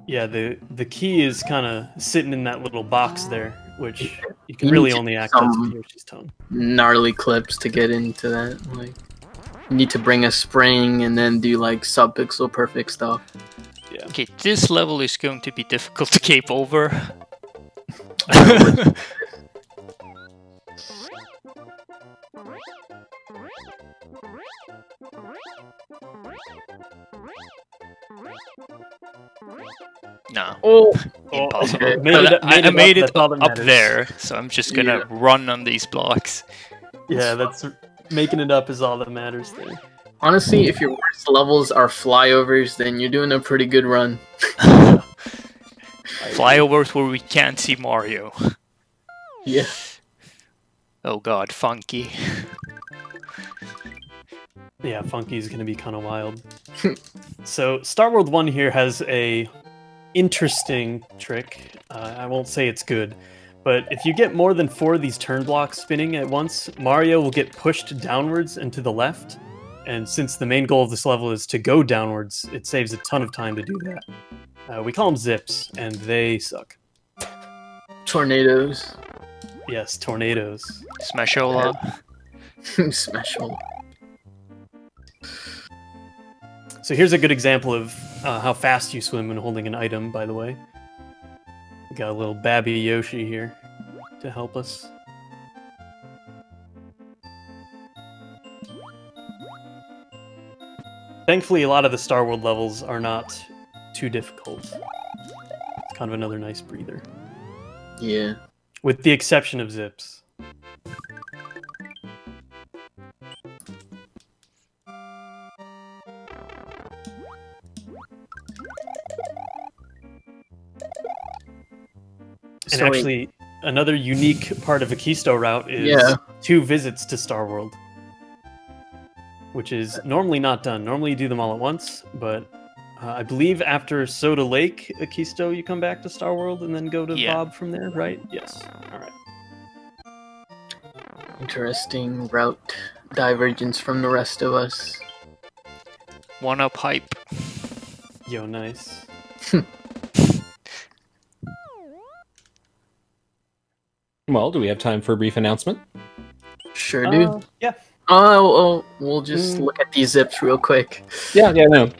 Yeah, the key is kind of sitting in that little box there, which you can really only access with Yoshi's tongue. Gnarly clips to get into that. Like, you need to bring a spring and then do like sub-pixel perfect stuff. Yeah. Okay, this level is going to be difficult to cape over. No. Oh, impossible. okay. I made it up matters. there, so I'm just gonna run on these blocks. Yeah, that's making it up is all that matters there. Honestly, if your worst levels are flyovers, then you're doing a pretty good run. Flyovers where we can't see Mario. Yeah. Oh god, Funky. Yeah, Funky's gonna be kind of wild. So, Star World 1 here has a interesting trick. I won't say it's good, but if you get more than 4 of these turn blocks spinning at once, Mario will get pushed downwards and to the left. And since the main goal of this level is to go downwards, it saves a ton of time to do that. We call them zips, and they suck. Tornadoes. Yes, tornadoes. Smashola. Smashola. So here's a good example of how fast you swim when holding an item, by the way. We got a little babby Yoshi here to help us. Thankfully, a lot of the Star World levels are not too difficult. It's kind of another nice breather. Yeah. With the exception of zips. And So actually, another unique part of Akisto route is 2 visits to Star World, which is normally not done. Normally you do them all at once, but I believe after Soda Lake, Akisto, you come back to Star World and then go to Bob from there, right? Yes. All right. Interesting route divergence from the rest of us. One-up hype. Yo, nice. Well, do we have time for a brief announcement? Sure do. Yeah. Oh, we'll just look at these zips real quick. Yeah, no.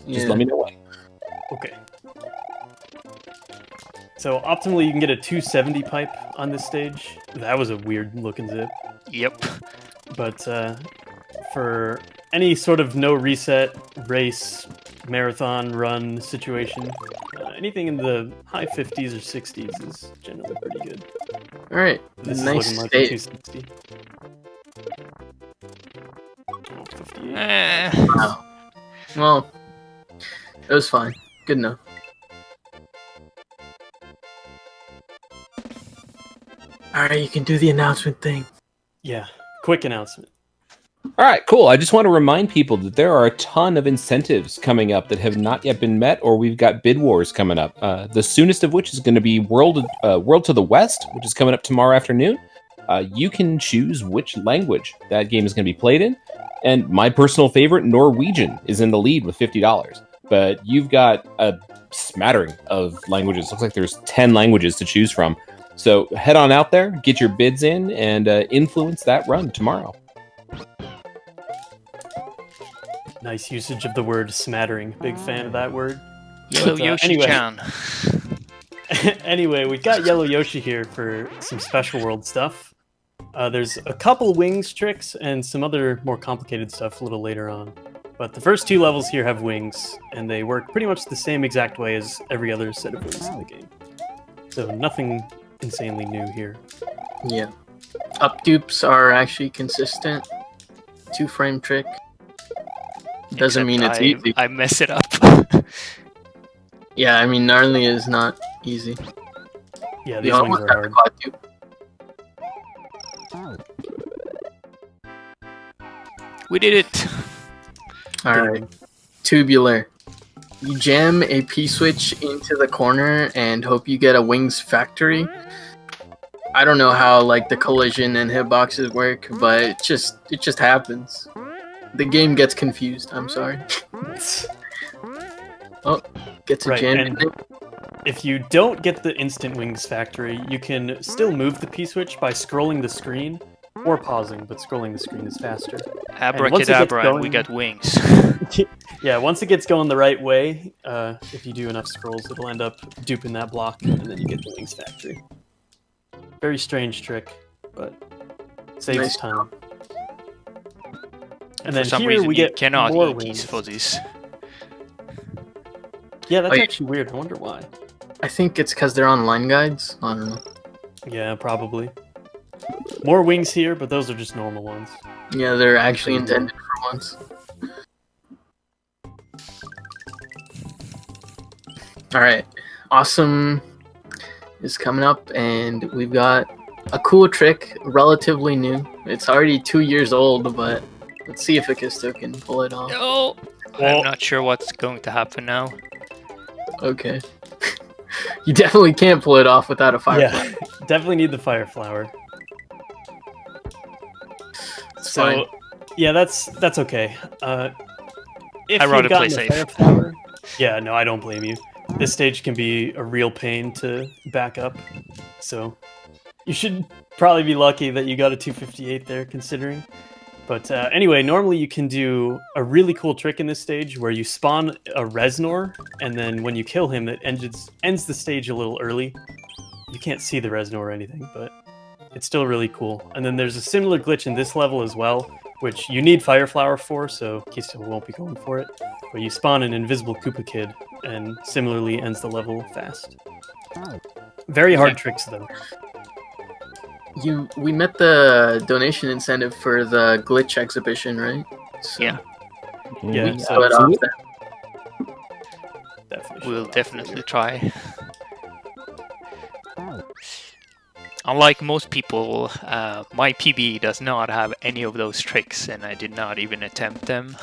Just let me know when. Okay. So optimally, you can get a 270 pipe on this stage. That was a weird looking zip. Yep. But for any sort of no reset race, marathon run situation, anything in the high 50s or 60s is generally pretty good. All right. This nice is looking like state. 260. Oh, 58. Wow. Well, it was fine. Good enough. Alright, you can do the announcement thing. Yeah, quick announcement. All right, cool. I just want to remind people that there are a ton of incentives coming up that have not yet been met, or we've got bid wars coming up. The soonest of which is going to be World to the West, which is coming up tomorrow afternoon. You can choose which language that game is going to be played in. And my personal favorite, Norwegian, is in the lead with $50. But you've got a smattering of languages. Looks like there's 10 languages to choose from. So head on out there, get your bids in, and influence that run tomorrow. Nice usage of the word smattering. Big fan of that word. Yellow Yoshi-chan. Anyway, we've got Yellow Yoshi here for some special world stuff. There's a couple wings tricks and some other more complicated stuff a little later on. But the first 2 levels here have wings, and they work pretty much the same exact way as every other set of wings in the game. So nothing insanely new here. Yeah. Up dupes are actually consistent. 2-frame trick. Doesn't mean it's easy. I mess it up. Yeah, I mean, gnarly is not easy. Yeah, these wings are hard. Quad dupe. We did it! Alright. Tubular. You jam a P-switch into the corner and hope you get a wings factory. I don't know how like the collision and hitboxes work, but it just happens. The game gets confused, I'm sorry. Oh, gets a jam in it. If you don't get the instant wings factory, you can still move the P-switch by scrolling the screen or pausing, but scrolling the screen is faster. Abracadabra, and we got wings. Yeah, once it gets going the right way, if you do enough scrolls, it'll end up duping that block, and then you get the wings factory. Very strange trick, but saves time. And then for some here reason we you get cannot more eat wings. these fuzzies. Yeah, that's actually weird. I wonder why. I think it's because they're online guides. I don't know. Yeah, probably. More wings here, but those are just normal ones. Yeah, they're actually intended for once. Alright. Awesome is coming up, and we've got a cool trick, relatively new. It's already 2 years old, but let's see if Akisto can pull it off. No! I'm not sure what's going to happen now. Okay. You definitely can't pull it off without a fire flower. Definitely need the fire flower. It's fine. Yeah, that's okay. If I'd rather you've gotten play the safe. fire flower, yeah, no, I don't blame you. This stage can be a real pain to back up, so you should probably be lucky that you got a 258 there, considering. But anyway, normally you can do a really cool trick in this stage where you spawn a Reznor, and then when you kill him, it ends the stage a little early. You can't see the Reznor or anything, but it's still really cool. And then there's a similar glitch in this level as well, which you need Fire Flower for, so Akisto won't be going for it. But you spawn an invisible Koopa Kid, and similarly ends the level fast. Very hard tricks, though. We met the donation incentive for the glitch exhibition, right? So Yeah. Yeah, so it off definitely We'll definitely try. Unlike most people, my PB does not have any of those tricks, and I did not even attempt them.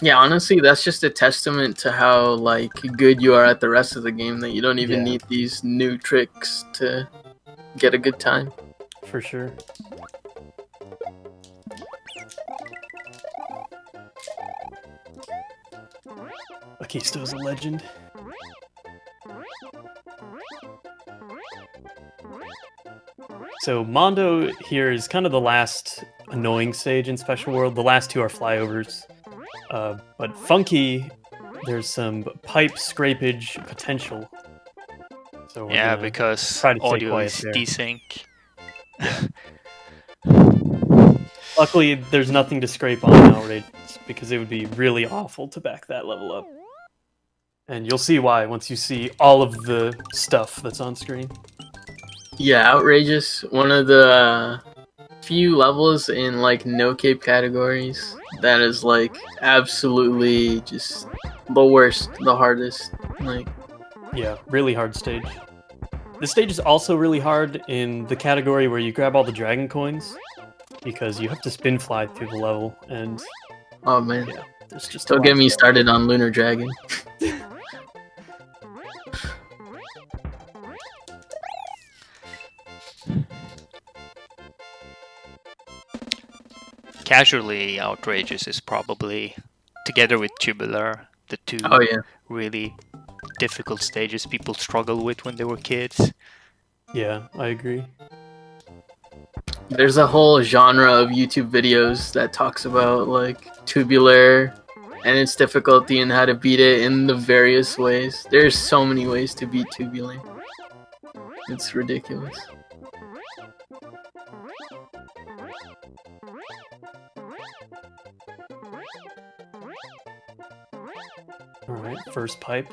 Yeah, honestly, that's just a testament to how like good you are at the rest of the game that you don't even need these new tricks to get a good time. For sure. Akisto's a legend. So Mondo here is kind of the last annoying stage in Special World. The last two are flyovers. But Funky, there's some pipe scrapage potential. So yeah, because audio is desync. Yeah. Luckily, there's nothing to scrape on Outrageous, because it would be really awful to back that level up. And you'll see why once you see all of the stuff that's on screen. Yeah, Outrageous, one of the few levels in like no cape categories that is like absolutely just the worst, the hardest. Like, yeah, really hard stage. This stage is also really hard in the category where you grab all the dragon coins, because you have to spin fly through the level, and oh man, yeah, there's just don't get me started on Lunar Dragon. Casually Outrageous is probably, together with Tubular, the two really difficult stages people struggle with when they were kids. Yeah, I agree. There's a whole genre of YouTube videos that talks about like Tubular and its difficulty and how to beat it in the various ways. There's so many ways to beat Tubular. It's ridiculous. Alright, first pipe.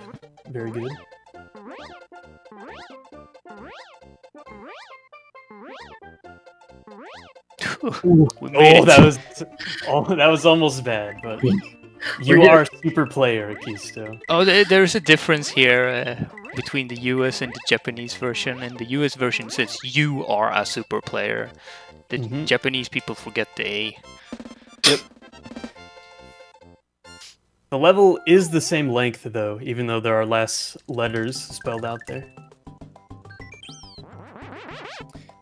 Very good. That was almost bad, but you are a super player, Akisto. Oh, there's a difference here between the US and the Japanese version. And the US version says you are a super player. The Japanese people forget the A. Yep. The level is the same length, though, even though there are less letters spelled out there.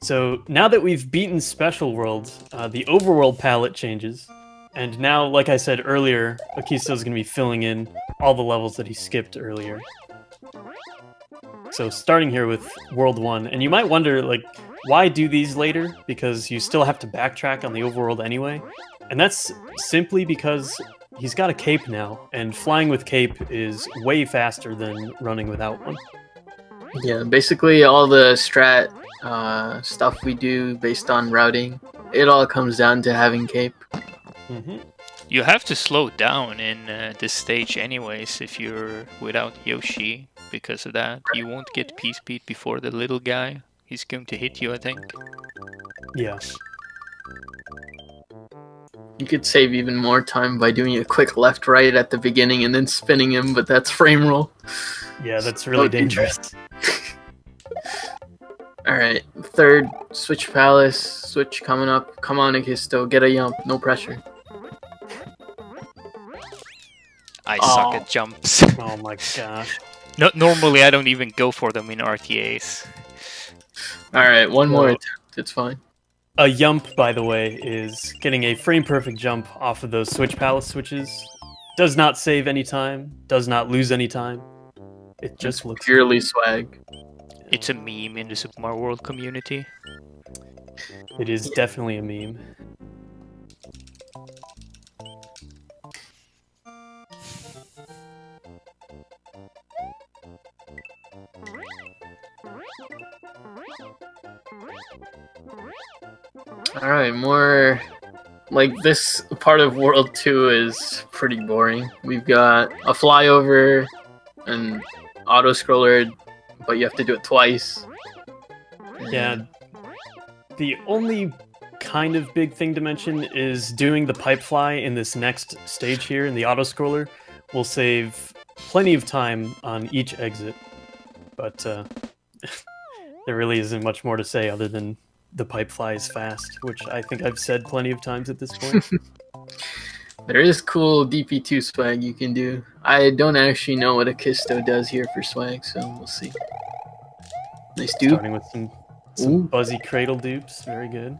So, now that we've beaten Special World, the Overworld palette changes. And now, like I said earlier, Akisto's going to be filling in all the levels that he skipped earlier. So, starting here with World 1. And you might wonder, like, why do these later? Because you still have to backtrack on the Overworld anyway. And that's simply because he's got a cape now, and flying with cape is way faster than running without one. Yeah, basically all the strat stuff we do based on routing, it all comes down to having cape. You have to slow down in this stage anyways if you're without Yoshi. Because of that, you won't get P-Speed before the little guy. He's going to hit you, I think. Yeah. You could save even more time by doing a quick left-right at the beginning and then spinning him, but that's frame roll. Yeah, that's really dangerous. Alright, third, Switch Palace, Switch coming up. Come on, Akisto, get a jump, no pressure. I suck at jumps. Oh my gosh. No, normally I don't even go for them in RTAs. Alright, one more attempt, it's fine. A yump, by the way, is getting a frame-perfect jump off of those Switch Palace switches. Does not save any time, does not lose any time. It just looks purely swag. It's a meme in the Super Mario World community. It is definitely a meme. Alright, more... Like, this part of World 2 is pretty boring. We've got a flyover, an auto-scroller, but you have to do it twice. Yeah. The only kind of big thing to mention is doing the pipe fly in this next stage here in the auto-scroller will save plenty of time on each exit. But There really isn't much more to say other than the pipe flies fast, which I think I've said plenty of times at this point. There is cool DP2 swag you can do. I don't actually know what Akisto does here for swag, so we'll see. Nice dupe. Starting with some buzzy cradle dupes. Very good.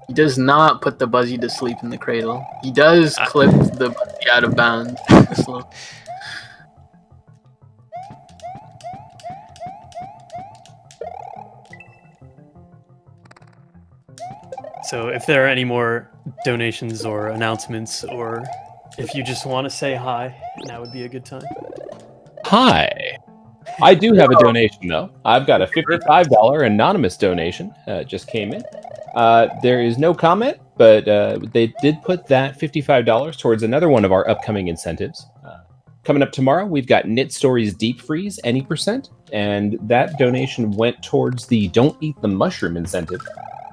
He does not put the buzzy to sleep in the cradle. He does clip the buzzy out of bounds. So if there are any more donations or announcements, or if you just want to say hi, now would be a good time. Hi. I do have a donation, though. I've got a $55 anonymous donation. Just came in. There is no comment, but they did put that $55 towards another one of our upcoming incentives. Coming up tomorrow, we've got Knit Stories Deep Freeze, any %, and that donation went towards the Don't Eat the Mushroom incentive,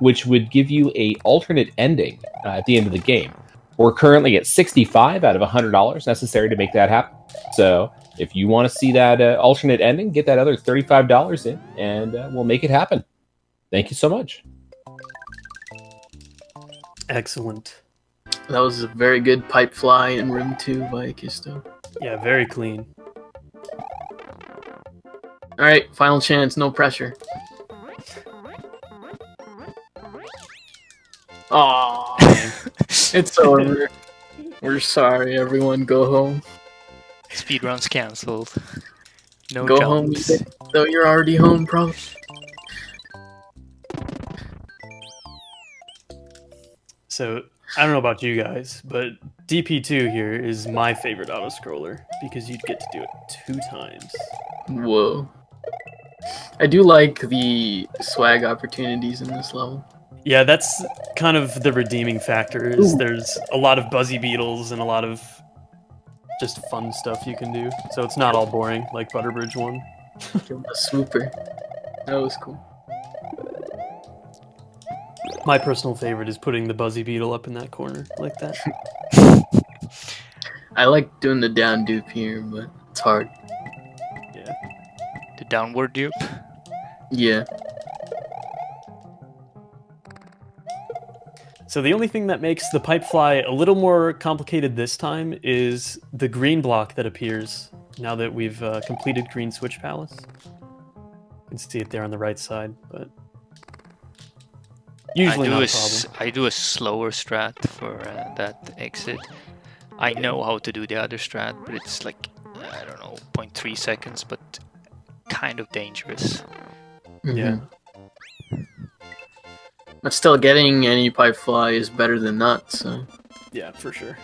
which would give you a alternate ending at the end of the game. We're currently at 65 out of $100 necessary to make that happen. So if you want to see that alternate ending, get that other $35 in, and we'll make it happen. Thank you so much. Excellent. That was a very good pipe fly in room 2 by Akisto. Yeah, very clean. Alright, final chance, no pressure. Aww. It's over. We're sorry, everyone. Go home. Speedrun's cancelled. No Go jumps. home, though you're already home, probably. So, I don't know about you guys, but DP2 here is my favorite auto-scroller, because you'd get to do it 2 times. Whoa. I do like the swag opportunities in this level. Yeah, that's kind of the redeeming factor, is there's a lot of buzzy beetles and a lot of just fun stuff you can do. So it's not all boring, like Butterbridge 1. A swooper. That was cool. My personal favorite is putting the buzzy beetle up in that corner, like that. I like doing the down dupe here, but it's hard. Yeah. The downward dupe? Yeah. So the only thing that makes the pipe fly a little more complicated this time is the green block that appears now that we've completed Green Switch Palace. You can see it there on the right side, but usually not a problem. I do a slower strat for that exit. I know how to do the other strat, but it's like, I don't know, 0.3 seconds, but kind of dangerous. Mm-hmm. Yeah. But still, getting any pipe fly is better than not, so... Yeah, for sure.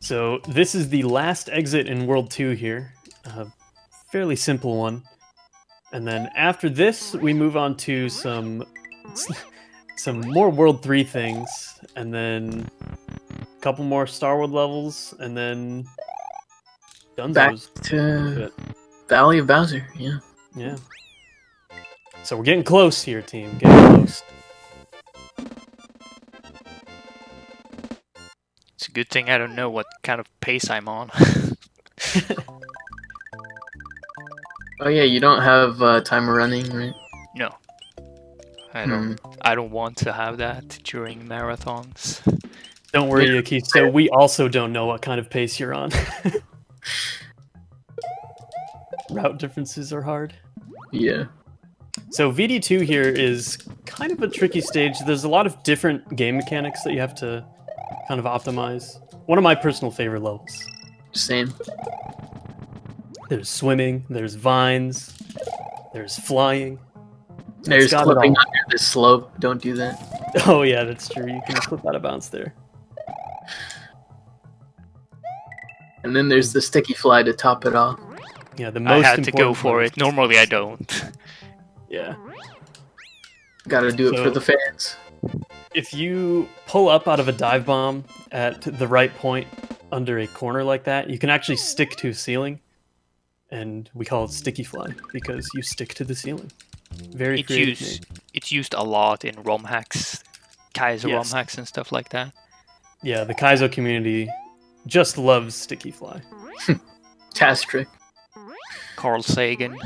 So, this is the last exit in World 2 here. Fairly simple one. And then after this, we move on to some more World 3 things, and then a couple more Star World levels, and then... Back to Valley of Bowser, yeah. Yeah. So we're getting close here, team. Getting close. It's a good thing I don't know what kind of pace I'm on. Oh yeah, you don't have timer running, right? No. I don't want to have that during marathons. Don't worry, Akisto. We also don't know what kind of pace you're on. Route differences are hard. Yeah. So VD2 here is kind of a tricky stage. There's a lot of different game mechanics that you have to kind of optimize. One of my personal favorite levels. Same. There's swimming, there's vines, there's flying. There's clipping under the slope. Don't do that. Oh yeah, that's true. You can clip out of bounds there. And then there's the sticky fly to top it off. Yeah, the most I had to go for part. it. Normally I don't. Yeah. Gotta do it for the fans. If you pull up out of a dive bomb at the right point under a corner like that, you can actually stick to a ceiling. And we call it sticky fly because you stick to the ceiling. Very creative. It's used a lot in ROM hacks, Kaizo ROM hacks and stuff like that. Yeah, the Kaizo community just loves Sticky Fly. Task trick. Carl Sagan.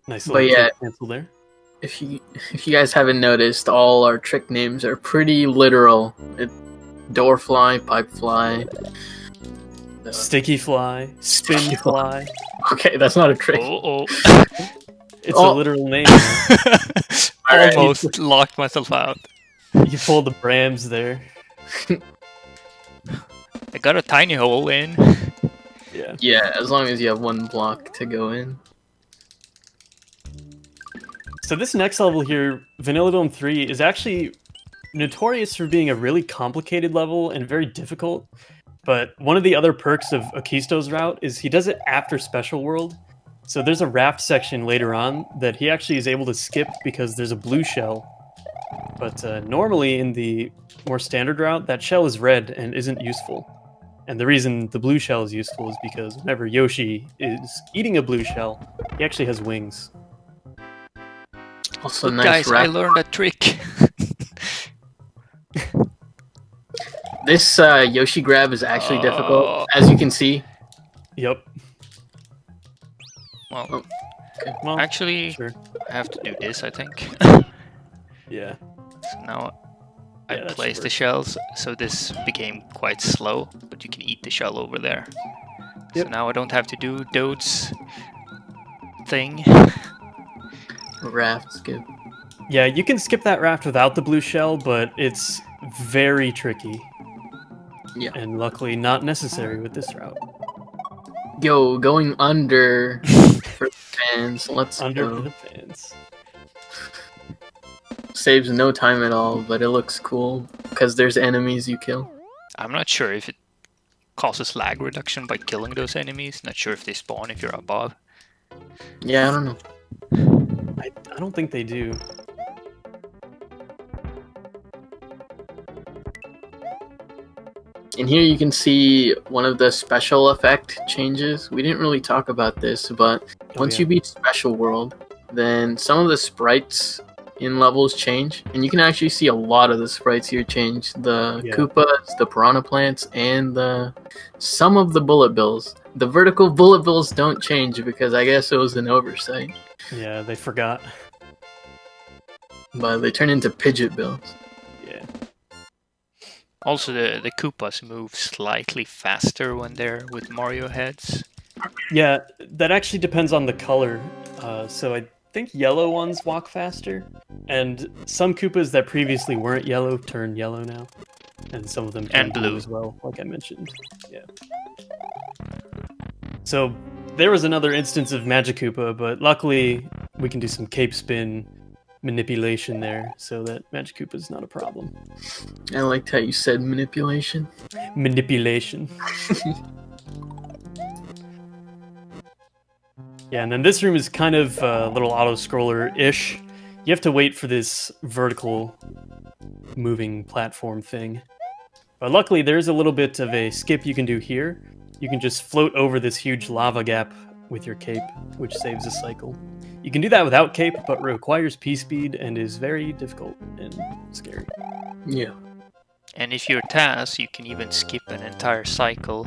Nice But little yeah. cancel there. If you guys haven't noticed, all our trick names are pretty literal. Door fly, pipe fly. Sticky Fly, Spin Fly. Okay, that's not a trick. Oh. It's Oh. a literal name. Almost locked myself out. You pulled the Brams there. I got a tiny hole in. Yeah. Yeah, as long as you have one block to go in. So this next level here, Vanilla Dome 3, is actually notorious for being a really complicated level and very difficult. But one of the other perks of Akisto's route is he does it after Special World. So there's a raft section later on that he actually is able to skip because there's a blue shell. But normally in the more standard route, that shell is red and isn't useful. And the reason the blue shell is useful is because whenever Yoshi is eating a blue shell, he actually has wings. Also, Look, nice guys, I raft. learned a trick. This Yoshi grab is actually difficult, as you can see. Yep. Well, Oh, okay. Well, actually, sure. I have to do this, I think. Yeah. So now I Yeah, that should placed the work. shells, so this became quite slow, but you can eat the shell over there. So Yep. now I don't have to do Dode's thing. Raft skip. Yeah, you can skip that raft without the blue shell, but it's very tricky. Yeah. And luckily not necessary with this route. Yo, going under for the fans. Let's Under go. the fans. Saves no time at all, but it looks cool because there's enemies you kill. I'm not sure if it causes lag reduction by killing those enemies. Not sure if they spawn if you're above. Yeah, I don't know. I don't think they do. And here you can see one of the special effect changes. We didn't really talk about this, but once you beat Special World, then some of the sprites in levels change, and you can actually see a lot of the sprites here change. The Koopas, the Piranha Plants, and some of the Bullet Bills. The vertical Bullet Bills don't change because I guess it was an oversight, Yeah, they forgot. but they turn into Pidget Bills. Yeah. Also, the Koopas move slightly faster when they're with Mario heads. Yeah, that actually depends on the color. So I think yellow ones walk faster, and some Koopas that previously weren't yellow turn yellow now, and some of them turn And blue as well, like I mentioned. Yeah. So there was another instance of Magic Koopa, but luckily we can do some cape spin manipulation there, so that Magic Koopa is not a problem. I liked how you said manipulation. Manipulation. Yeah, and then this room is kind of a little auto-scroller-ish. You have to wait for this vertical moving platform thing. But luckily, there's a little bit of a skip you can do here. You can just float over this huge lava gap with your cape, which saves a cycle. You can do that without cape, but requires P-speed and is very difficult and scary. Yeah. And if you're Taz, you can even skip an entire cycle.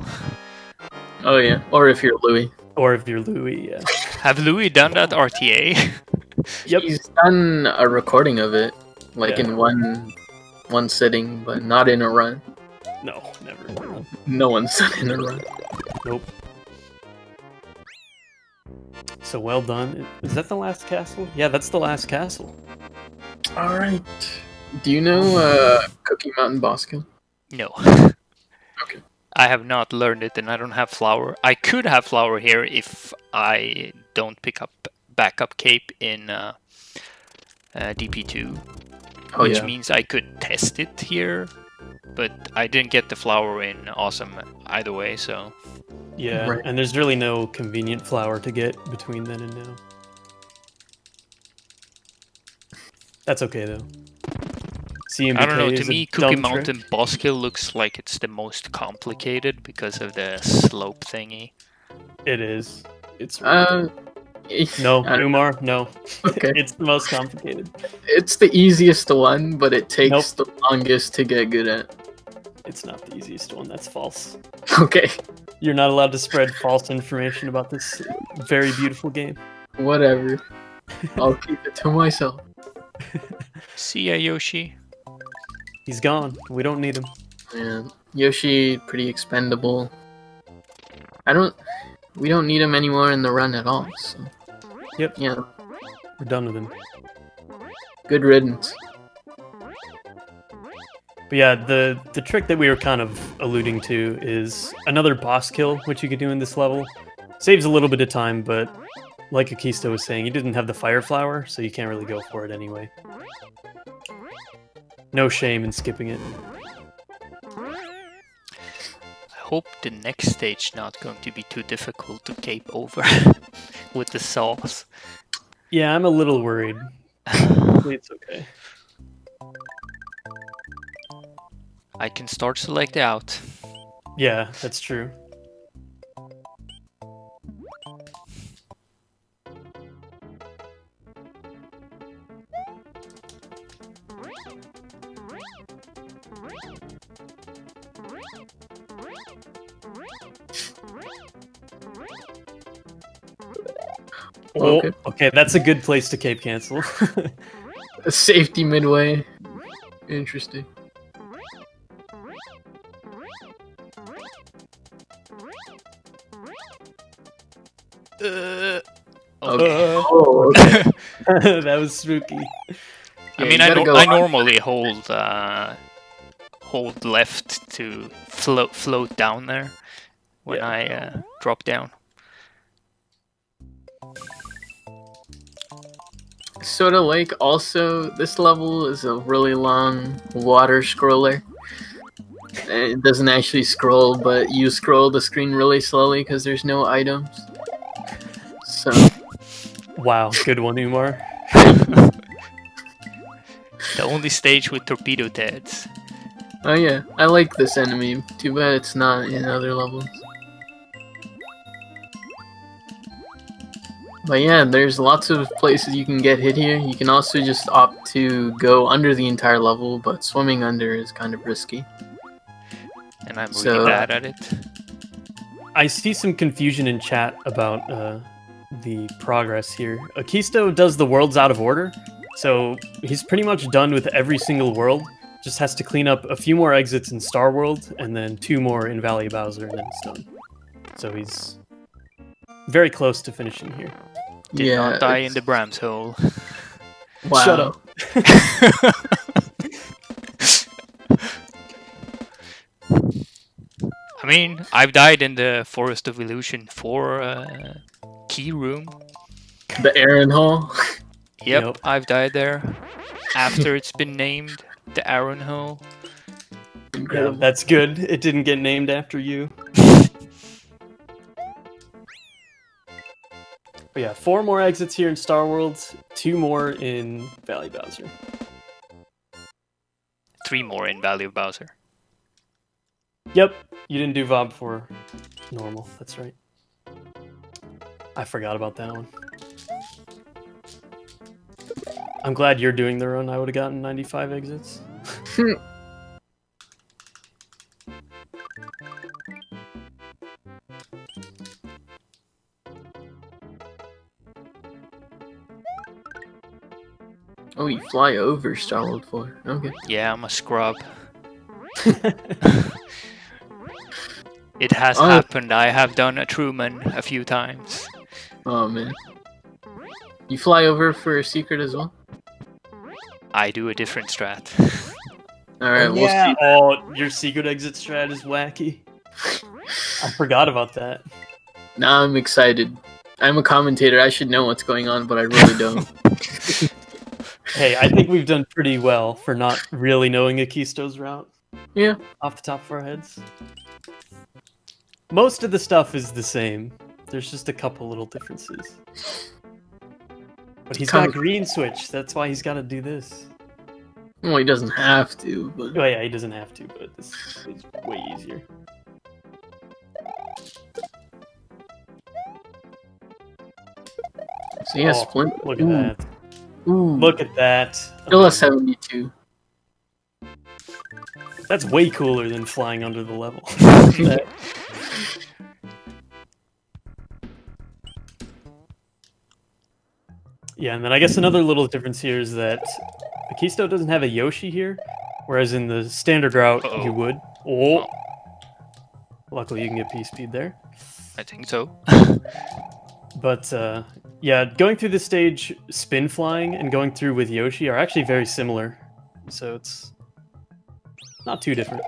Oh yeah. Or if you're Louis. Or if you're Louis, yeah. Have Louis done that RTA? Yep. He's done a recording of it, like Yeah. in one sitting, but not in a run. No, never. No one's done it in a run. Nope. So well done. Is that the last castle? Yeah, that's the last castle. All right. Do you know Cookie Mountain boss kill? No. Okay. I have not learned it and I don't have flower. I could have flower here if I don't pick up backup cape in DP2. Oh which yeah. means I could test it here. But I didn't get the flower in Awesome either way, so... Yeah, Right. and there's really no convenient flower to get between then and now. That's okay though. CMBK I don't know, to is a me Cookie dumb Mountain trick. boss kill looks like it's the most complicated because of the slope thingy. It is. It's No, I don't- Umar, no. Okay. It's the most complicated. It's the easiest one, but it takes Nope. the longest to get good at. It's not the easiest one. That's false. Okay, You're not allowed to spread false information about this very beautiful game. whatever. I'll keep it to myself. See ya, Yoshi. He's gone. We don't need him. Yeah, Yoshi, pretty expendable. We don't need him anymore in the run at all. So, Yep, yeah, we're done with him. good riddance. But yeah, the trick that we were kind of alluding to is another boss kill, which you could do in this level. Saves a little bit of time, but like Akisto was saying, he didn't have the fire flower, so you can't really go for it anyway. No shame in skipping it. I hope the next stage not going to be too difficult to cape over with the sauce. Yeah, I'm a little worried. Hopefully it's okay. I can start select out. Yeah, that's true. Oh, Okay. okay, that's a good place to cape cancel. A safety midway. Interesting. Okay. Oh, okay. That was spooky. I Yeah, mean, you gotta go I on. normally hold left to float down there when I drop down. Sort of like also, this level is a really long water scroller. It doesn't actually scroll, but you scroll the screen really slowly because there's no items. So, Wow, good one, Umar. The only stage with torpedo heads. oh yeah, I like this enemy. Too bad it's not in other levels. But yeah, there's lots of places you can get hit here. You can also just opt to go under the entire level, but swimming under is kind of risky. And I'm really So- bad at it. I see some confusion in chat about the progress here. Akisto does the worlds out of order, so he's pretty much done with every single world. Just has to clean up a few more exits in Star World, and then 2 more in Valley of Bowser, and then it's done. So he's very close to finishing here. Did not die in it's- the Bram's hole. Wow. Shut up. I mean, I've died in the Forest of Illusion 4 key room. The Aaron Hall. Yep, Yep. I've died there. After it's been named the Aaron Hole. Yeah, Incredible. that's good. It didn't get named after you. But yeah, 4 more exits here in Star World, 2 more in Valley Bowser. 3 more in Valley of Bowser. Yep, you didn't do VOB for normal. That's right. I forgot about that one. I'm glad you're doing the run. I would have gotten 95 exits. Oh, you fly over Star World 4. Okay. Yeah, I'm a scrub. It has Oh. happened. I have done a Truman a few times. Oh man. You fly over for a secret as well? I do a different strat. Alright, we'll yeah. see. Oh, your secret exit strat is wacky. I forgot about that. Now I'm excited. I'm a commentator. I should know what's going on, but I really don't. Hey, I think we've done pretty well for not really knowing Akisto's route Yeah. off the top of our heads. Most of the stuff is the same. There's just a couple little differences. But he's got green switch. That's why he's got to do this. Well, he doesn't have to, but Oh yeah, he doesn't have to, but this is way easier. So he has Splint. Look at that. Ooh. Look at that. Still a 72. That's way cooler than flying under the level. Yeah, and then I guess another little difference here is that Akisto doesn't have a Yoshi here, whereas in the standard route you would. Oh. Luckily you can get P-Speed there. I think so. But yeah, going through this stage, spin flying, and going through with Yoshi are actually very similar. So it's not too different.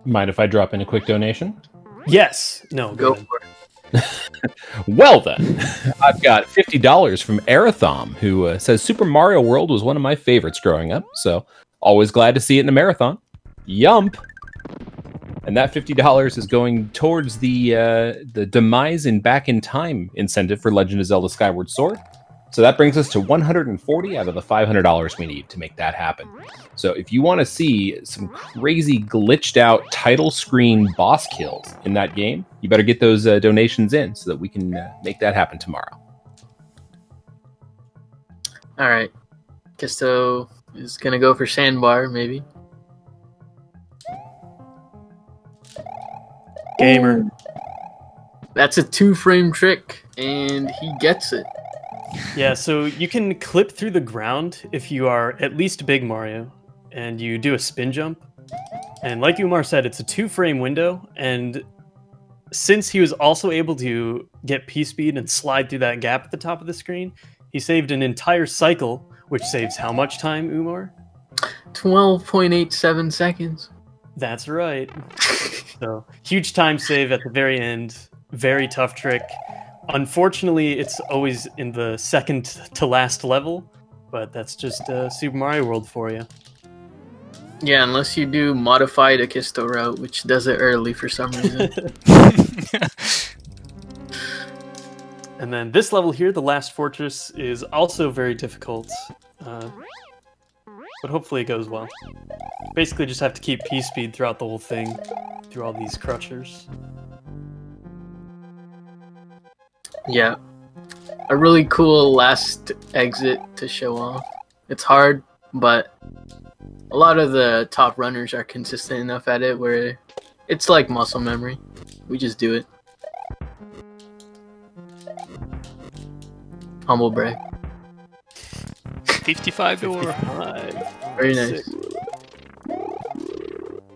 Mind if I drop in a quick donation? Yes! No, Go ahead. for it. Well then, I've got $50 from Arathom, who says Super Mario World was one of my favorites growing up, so always glad to see it in a marathon. Yump! And that $50 is going towards the Demise in Back in Time incentive for Legend of Zelda Skyward Sword. So that brings us to $140 out of the $500 we need to make that happen. So if you want to see some crazy glitched out title screen boss kills in that game, you better get those donations in so that we can make that happen tomorrow. All right. Kisto is going to go for Sandbar, maybe. Gamer. Ooh. That's a 2-frame trick, and he gets it. Yeah, so you can clip through the ground if you are at least Big Mario, and you do a spin jump. And like Umar said, it's a 2-frame window, and since he was also able to get P-Speed and slide through that gap at the top of the screen, he saved an entire cycle, which saves how much time, Umar? 12.87 seconds. That's right. So, huge time save at the very end. Very tough trick. Unfortunately, it's always in the second to last level, but that's just Super Mario World for you. Yeah, unless you do modified Akisto route, which does it early for some reason. And then this level here, the last fortress, is also very difficult, but hopefully it goes well. Basically just have to keep P-Speed throughout the whole thing, through all these crushers. Yeah. A really cool last exit to show off. It's hard, but a lot of the top runners are consistent enough at it where it's like muscle memory. We just do it. Humble brag. 55 door. Very nice.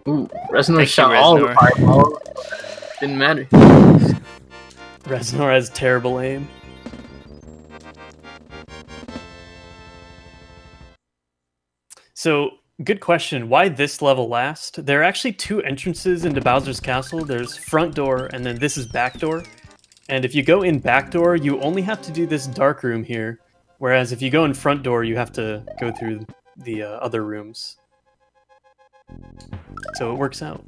Ooh, Reznor shot you, all the Reznor. fireballs. Didn't matter. Reznor has terrible aim. So, good question. Why this level last? There are actually 2 entrances into Bowser's Castle. There's front door, and then this is back door. And if you go in back door, you only have to do this dark room here. Whereas if you go in front door, you have to go through the other rooms. So it works out.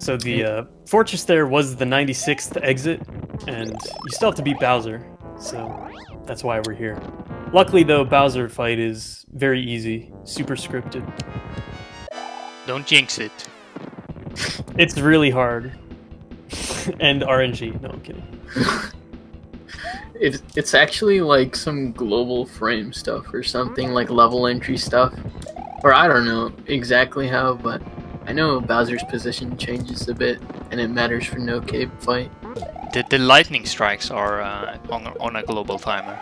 So the fortress there was the 96th exit, and you still have to beat Bowser. So that's why we're here. Luckily, though, Bowser fight is very easy, super scripted. Don't jinx it. It's really hard. And RNG. No, I'm kidding. It's actually like some global frame stuff or something, like level entry stuff. Or I don't know exactly how, but I know Bowser's position changes a bit, and it matters for no cave fight. The lightning strikes are on a global timer.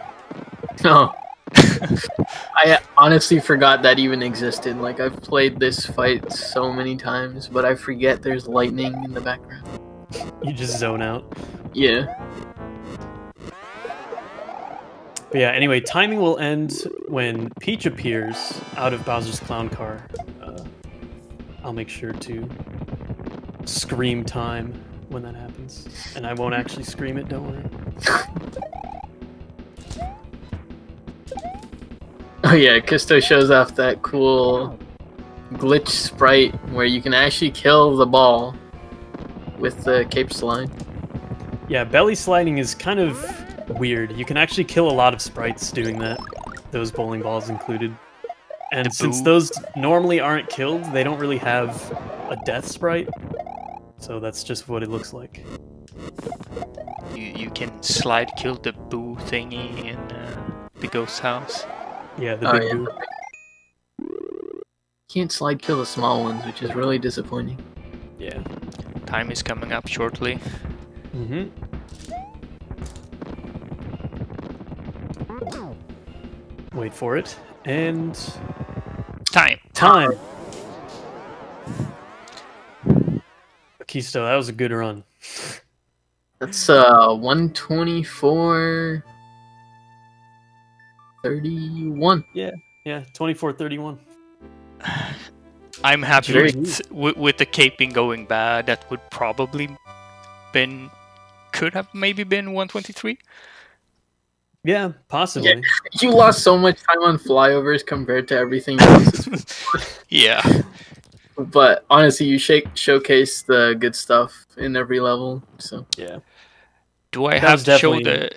No. I honestly forgot that even existed. Like, I've played this fight so many times, but I forget there's lightning in the background. You just zone out. Yeah. But yeah, anyway, timing will end when Peach appears out of Bowser's clown car. I'll make sure to scream time when that happens. And I won't actually scream it, don't worry. Oh yeah, Kisto shows off that cool glitch sprite where you can actually kill the ball with the cape slide. Yeah, belly sliding is kind of weird. You can actually kill a lot of sprites doing that, those bowling balls included. And since those normally aren't killed, they don't really have a death sprite. So that's just what it looks like. You can slide kill the boo thingy in the ghost house. Yeah, the big boo. Can't slide kill the small ones, which is really disappointing. Yeah. Time is coming up shortly. Mm-hmm. Wait for it. And... Time! Akisto, that was a good run. That's 124.31. Yeah, 24-31. I'm happy Very with the caping going bad. That would probably could have maybe been 123. Yeah, possibly. Yeah, you lost so much time on flyovers compared to everything else. Yeah. But honestly, you showcase the good stuff in every level. So yeah. Do I have to show the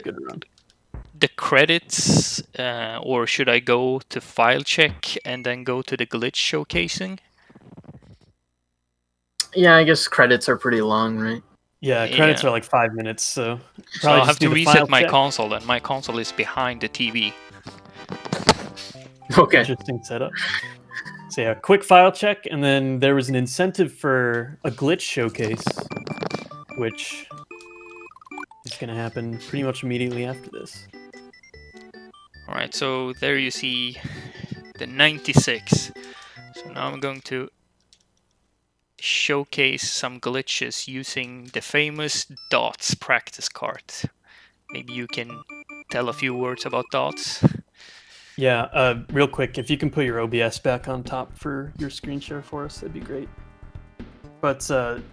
credits, or should I go to file check and then go to the glitch showcasing? yeah, I guess credits are pretty long, right? Yeah, credits are like 5 minutes, so... So I'll have to reset my console, and my console is behind the TV. Okay. Interesting setup. So yeah, quick file check, and then there was an incentive for a glitch showcase, which is going to happen pretty much immediately after this. Alright, so there you see the 96. So now I'm going to showcase some glitches using the famous dots practice card. Maybe you can tell a few words about dots. Yeah, real quick, if you can put your OBS back on top for your screen share for us, that'd be great. But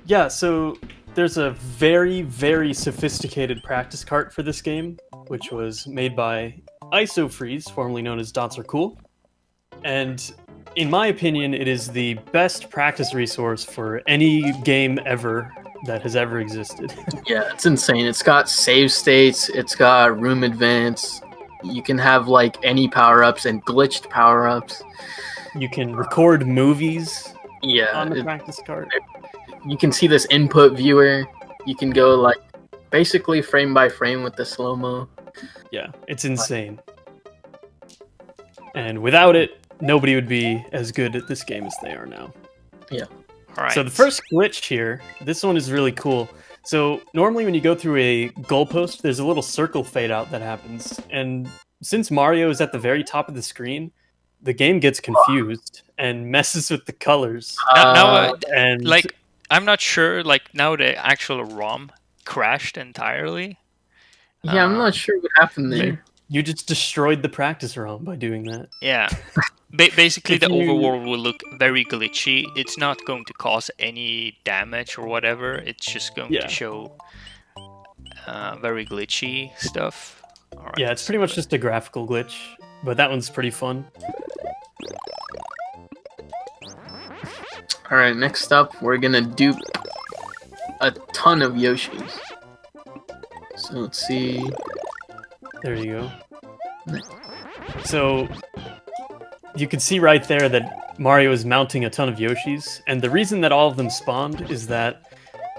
yeah, so there's a very, very sophisticated practice cart for this game, which was made by IsoFreeze, formerly known as Dots Are Cool. And in my opinion, it is the best practice resource for any game ever that has ever existed. Yeah, it's insane. It's got save states, it's got room advance, you can have like any power-ups and glitched power-ups. You can record movies on the practice card. You can see this input viewer. You can go like basically frame by frame with the slow-mo. Yeah, it's insane. And without it, nobody would be as good at this game as they are now. Yeah. All right. So the first glitch here, this one is really cool. So normally when you go through a goalpost, there's a little circle fade out that happens. And since Mario is at the very top of the screen, the game gets confused and messes with the colors. And like, I'm not sure, like now the actual ROM crashed entirely. Yeah, I'm not sure what happened there. You just destroyed the practice ROM by doing that. Yeah. Basically, the overworld will look very glitchy. It's not going to cause any damage or whatever. It's just going to show very glitchy stuff. All right, yeah, it's pretty much just a graphical glitch, but that one's pretty fun. Alright, next up, we're gonna dupe a ton of Yoshis. So let's see. There you go. So you can see right there that Mario is mounting a ton of Yoshis, and the reason that all of them spawned is that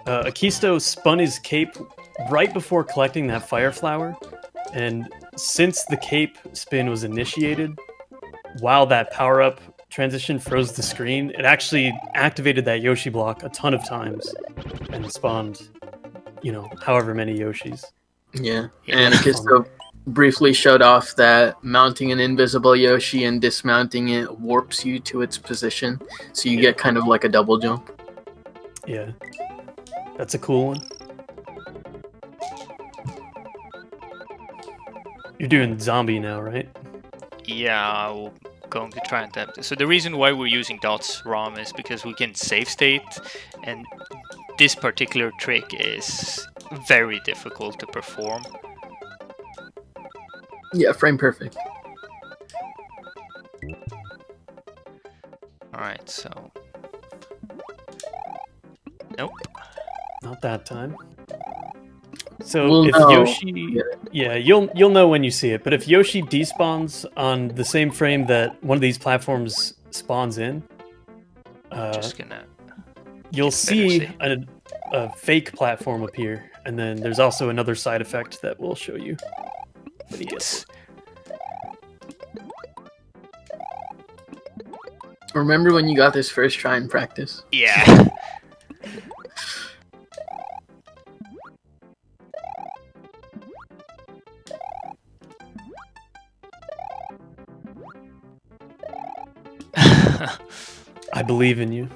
Akisto spun his cape right before collecting that fire flower, and since the cape spin was initiated, while that power-up transition froze the screen, it actually activated that Yoshi block a ton of times and spawned, you know, however many Yoshis. Yeah, and Akisto briefly showed off that mounting an invisible Yoshi and dismounting it warps you to its position, so you get kind of like a double jump. Yeah, that's a cool one. You're doing zombie now, right? Yeah, we're going to try and attempt it. So the reason why we're using dots ROM is because we can save state, and this particular trick is very difficult to perform. Yeah, frame perfect. Alright, so... Nope. Not that time. So We'll if know. Yoshi, yeah, you'll know when you see it. But if Yoshi despawns on the same frame that one of these platforms spawns in, Just gonna. you'll see see. a fake platform appear, and then there's also another side effect that we'll show you when he gets it. Remember when you got this first try in practice? Yeah. I believe in you.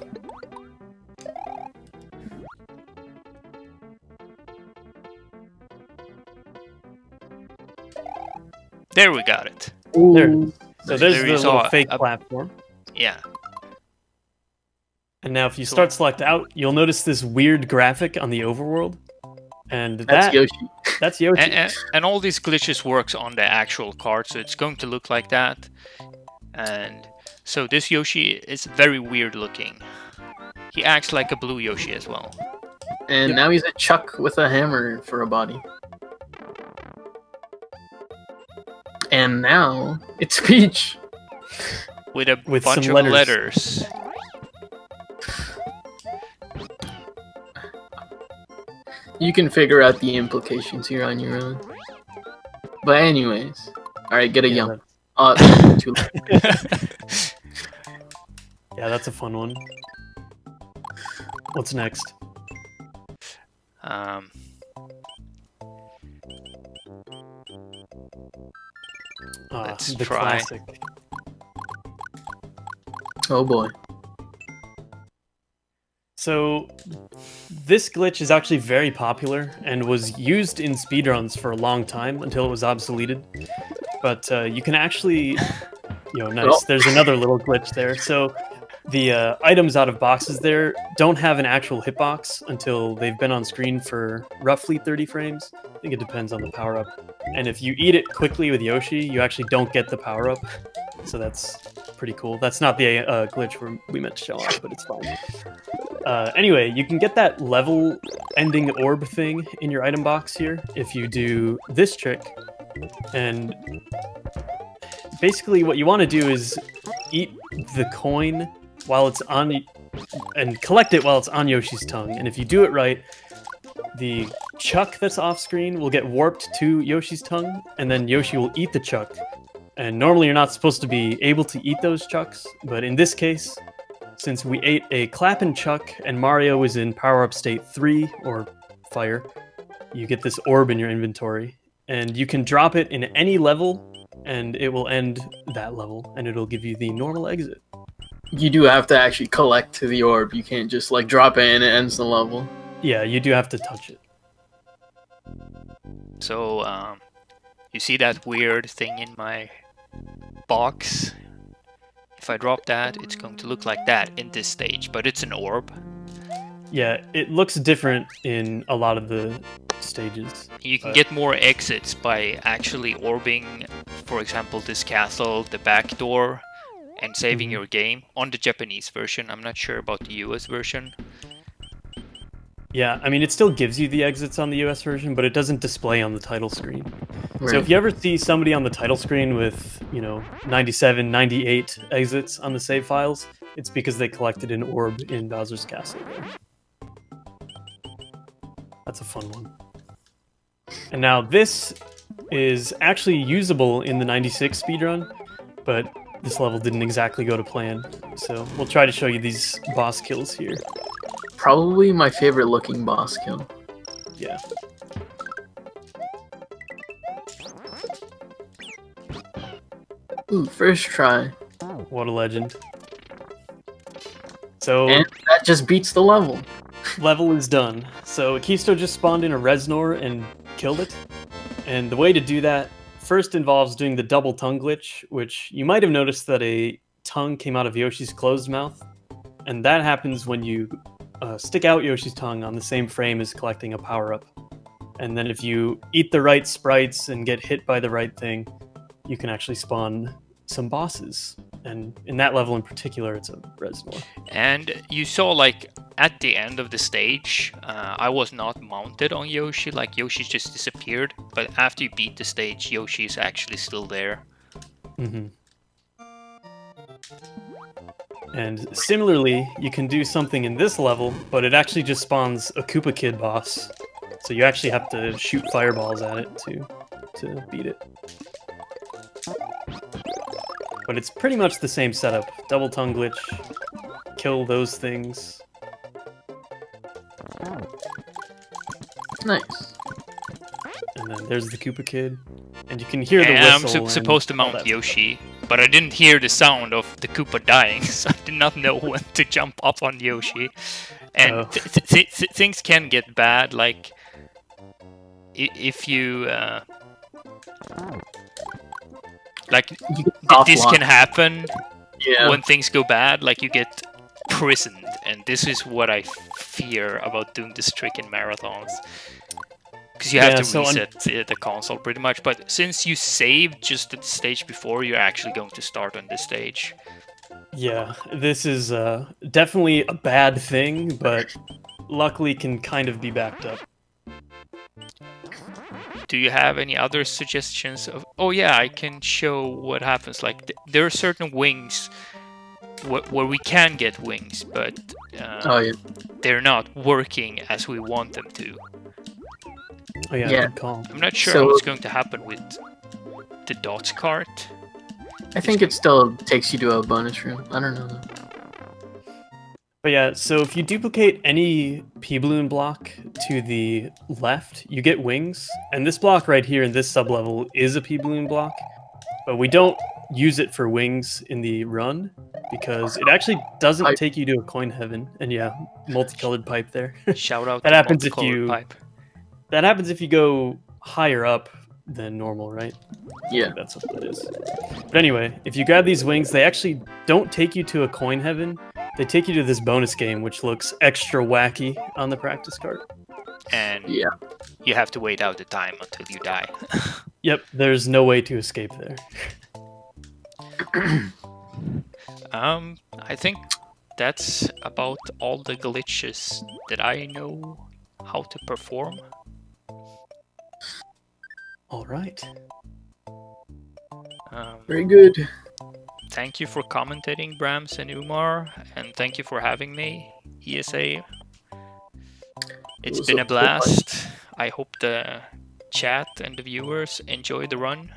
There we got it. There it is. So there's There the you saw little fake a- platform. Yeah. And now if you start select out, you'll notice this weird graphic on the overworld. And That's Yoshi. That's Yoshi. And all these glitches works on the actual card, so it's going to look like that. And so this Yoshi is very weird looking. He acts like a blue Yoshi as well. And now he's a Chuck with a hammer for a body. And now it's Peach. With a With bunch some of letters. letters. You can figure out the implications here on your own. But anyways, alright, get a yum. Too late. Yeah, that's a fun one. What's next? Let's the try. classic. Oh boy. So, this glitch is actually very popular and was used in speedruns for a long time until it was obsoleted. But you can actually, nice. Oh. There's another little glitch there. So, the items out of boxes there don't have an actual hitbox until they've been on screen for roughly 30 frames. I think it depends on the power up. And if you eat it quickly with Yoshi, you actually don't get the power up. So that's pretty cool. That's not the glitch we meant to show off, but it's fine. Anyway, you can get that level ending orb thing in your item box here if you do this trick. And basically what you want to do is eat the coin while it's on, and collect it while it's on Yoshi's tongue. And if you do it right, the chuck that's off screen will get warped to Yoshi's tongue, and then Yoshi will eat the chuck. And normally you're not supposed to be able to eat those chucks, but in this case, since we ate a clappin' chuck and Mario is in power-up state 3, or fire, you get this orb in your inventory. And you can drop it in any level, and it will end that level, and it'll give you the normal exit. You do have to actually collect the orb. You can't just like drop it and it ends the level. Yeah, you do have to touch it. So, you see that weird thing in my box? If I drop that, it's going to look like that in this stage, but it's an orb. Yeah, it looks different in a lot of the stages. You can get more exits by actually orbing, for example, this castle, the back door, and saving your game on the Japanese version. I'm not sure about the US version. Yeah, I mean, it still gives you the exits on the US version, but it doesn't display on the title screen. Right. So if you ever see somebody on the title screen with, 97, 98 exits on the save files, it's because they collected an orb in Bowser's Castle there. That's a fun one. And now this is actually usable in the 96 speedrun, but this level didn't exactly go to plan. So we'll try to show you these boss kills here. Probably my favorite looking boss kill. Yeah. Ooh, first try. What a legend. So And that just beats the level. level is done. So Akisto just spawned in a Reznor and killed it. And the way to do that first involves doing the double tongue glitch, which you might have noticed that a tongue came out of Yoshi's closed mouth. And that happens when you stick out Yoshi's tongue on the same frame as collecting a power-up. And then if you eat the right sprites and get hit by the right thing, you can actually spawn some bosses. And in that level in particular, it's a reservoir. And you saw, like, at the end of the stage, I was not mounted on Yoshi, like Yoshi just disappeared, but after you beat the stage, Yoshi is actually still there. Mm-hmm. And similarly, you can do something in this level, but it actually just spawns a Koopa Kid boss. So you actually have to shoot fireballs at it to beat it. But it's pretty much the same setup. Double tongue glitch, kill those things. Nice. And then there's the Koopa Kid. And you can hear the And whistle. I'm supposed to mount Yoshi, but I didn't hear the sound of the Koopa dying, so I did not know when to jump up on Yoshi. And things can get bad, like if you this can happen when things go bad, like you get prisoned, and this is what I fear about doing this trick in marathons. Because you have to reset the console pretty much, but since you saved just at the stage before, you're actually going to start on this stage. Yeah, this is definitely a bad thing, but luckily can kind of be backed up. Do you have any other suggestions of... Oh yeah, I can show what happens. Like, there are certain wings where we can get wings, but they're not working as we want them to. Oh yeah, good call. I'm not sure what's going to happen with the dots cart. I think it still takes you to a bonus room. I don't know though. But yeah, so if you duplicate any P-balloon block to the left, you get wings. And this block right here in this sublevel is a P-balloon block, but we don't use it for wings in the run because it actually doesn't take you to a coin heaven. And yeah, multicolored pipe there. Shout out that to happens if multicolored pipe. That happens if you go higher up than normal, right? Yeah. That's what that is. But anyway, if you grab these wings, they actually don't take you to a coin heaven. They take you to this bonus game, which looks extra wacky on the practice cart. And you have to wait out the time until you die. Yep, there's no way to escape there. I think that's about all the glitches that I know how to perform. All right. Very good. Thank you for commentating, Brams and Umar, and thank you for having me, ESA. It's been a blast. I hope the chat and the viewers enjoy the run.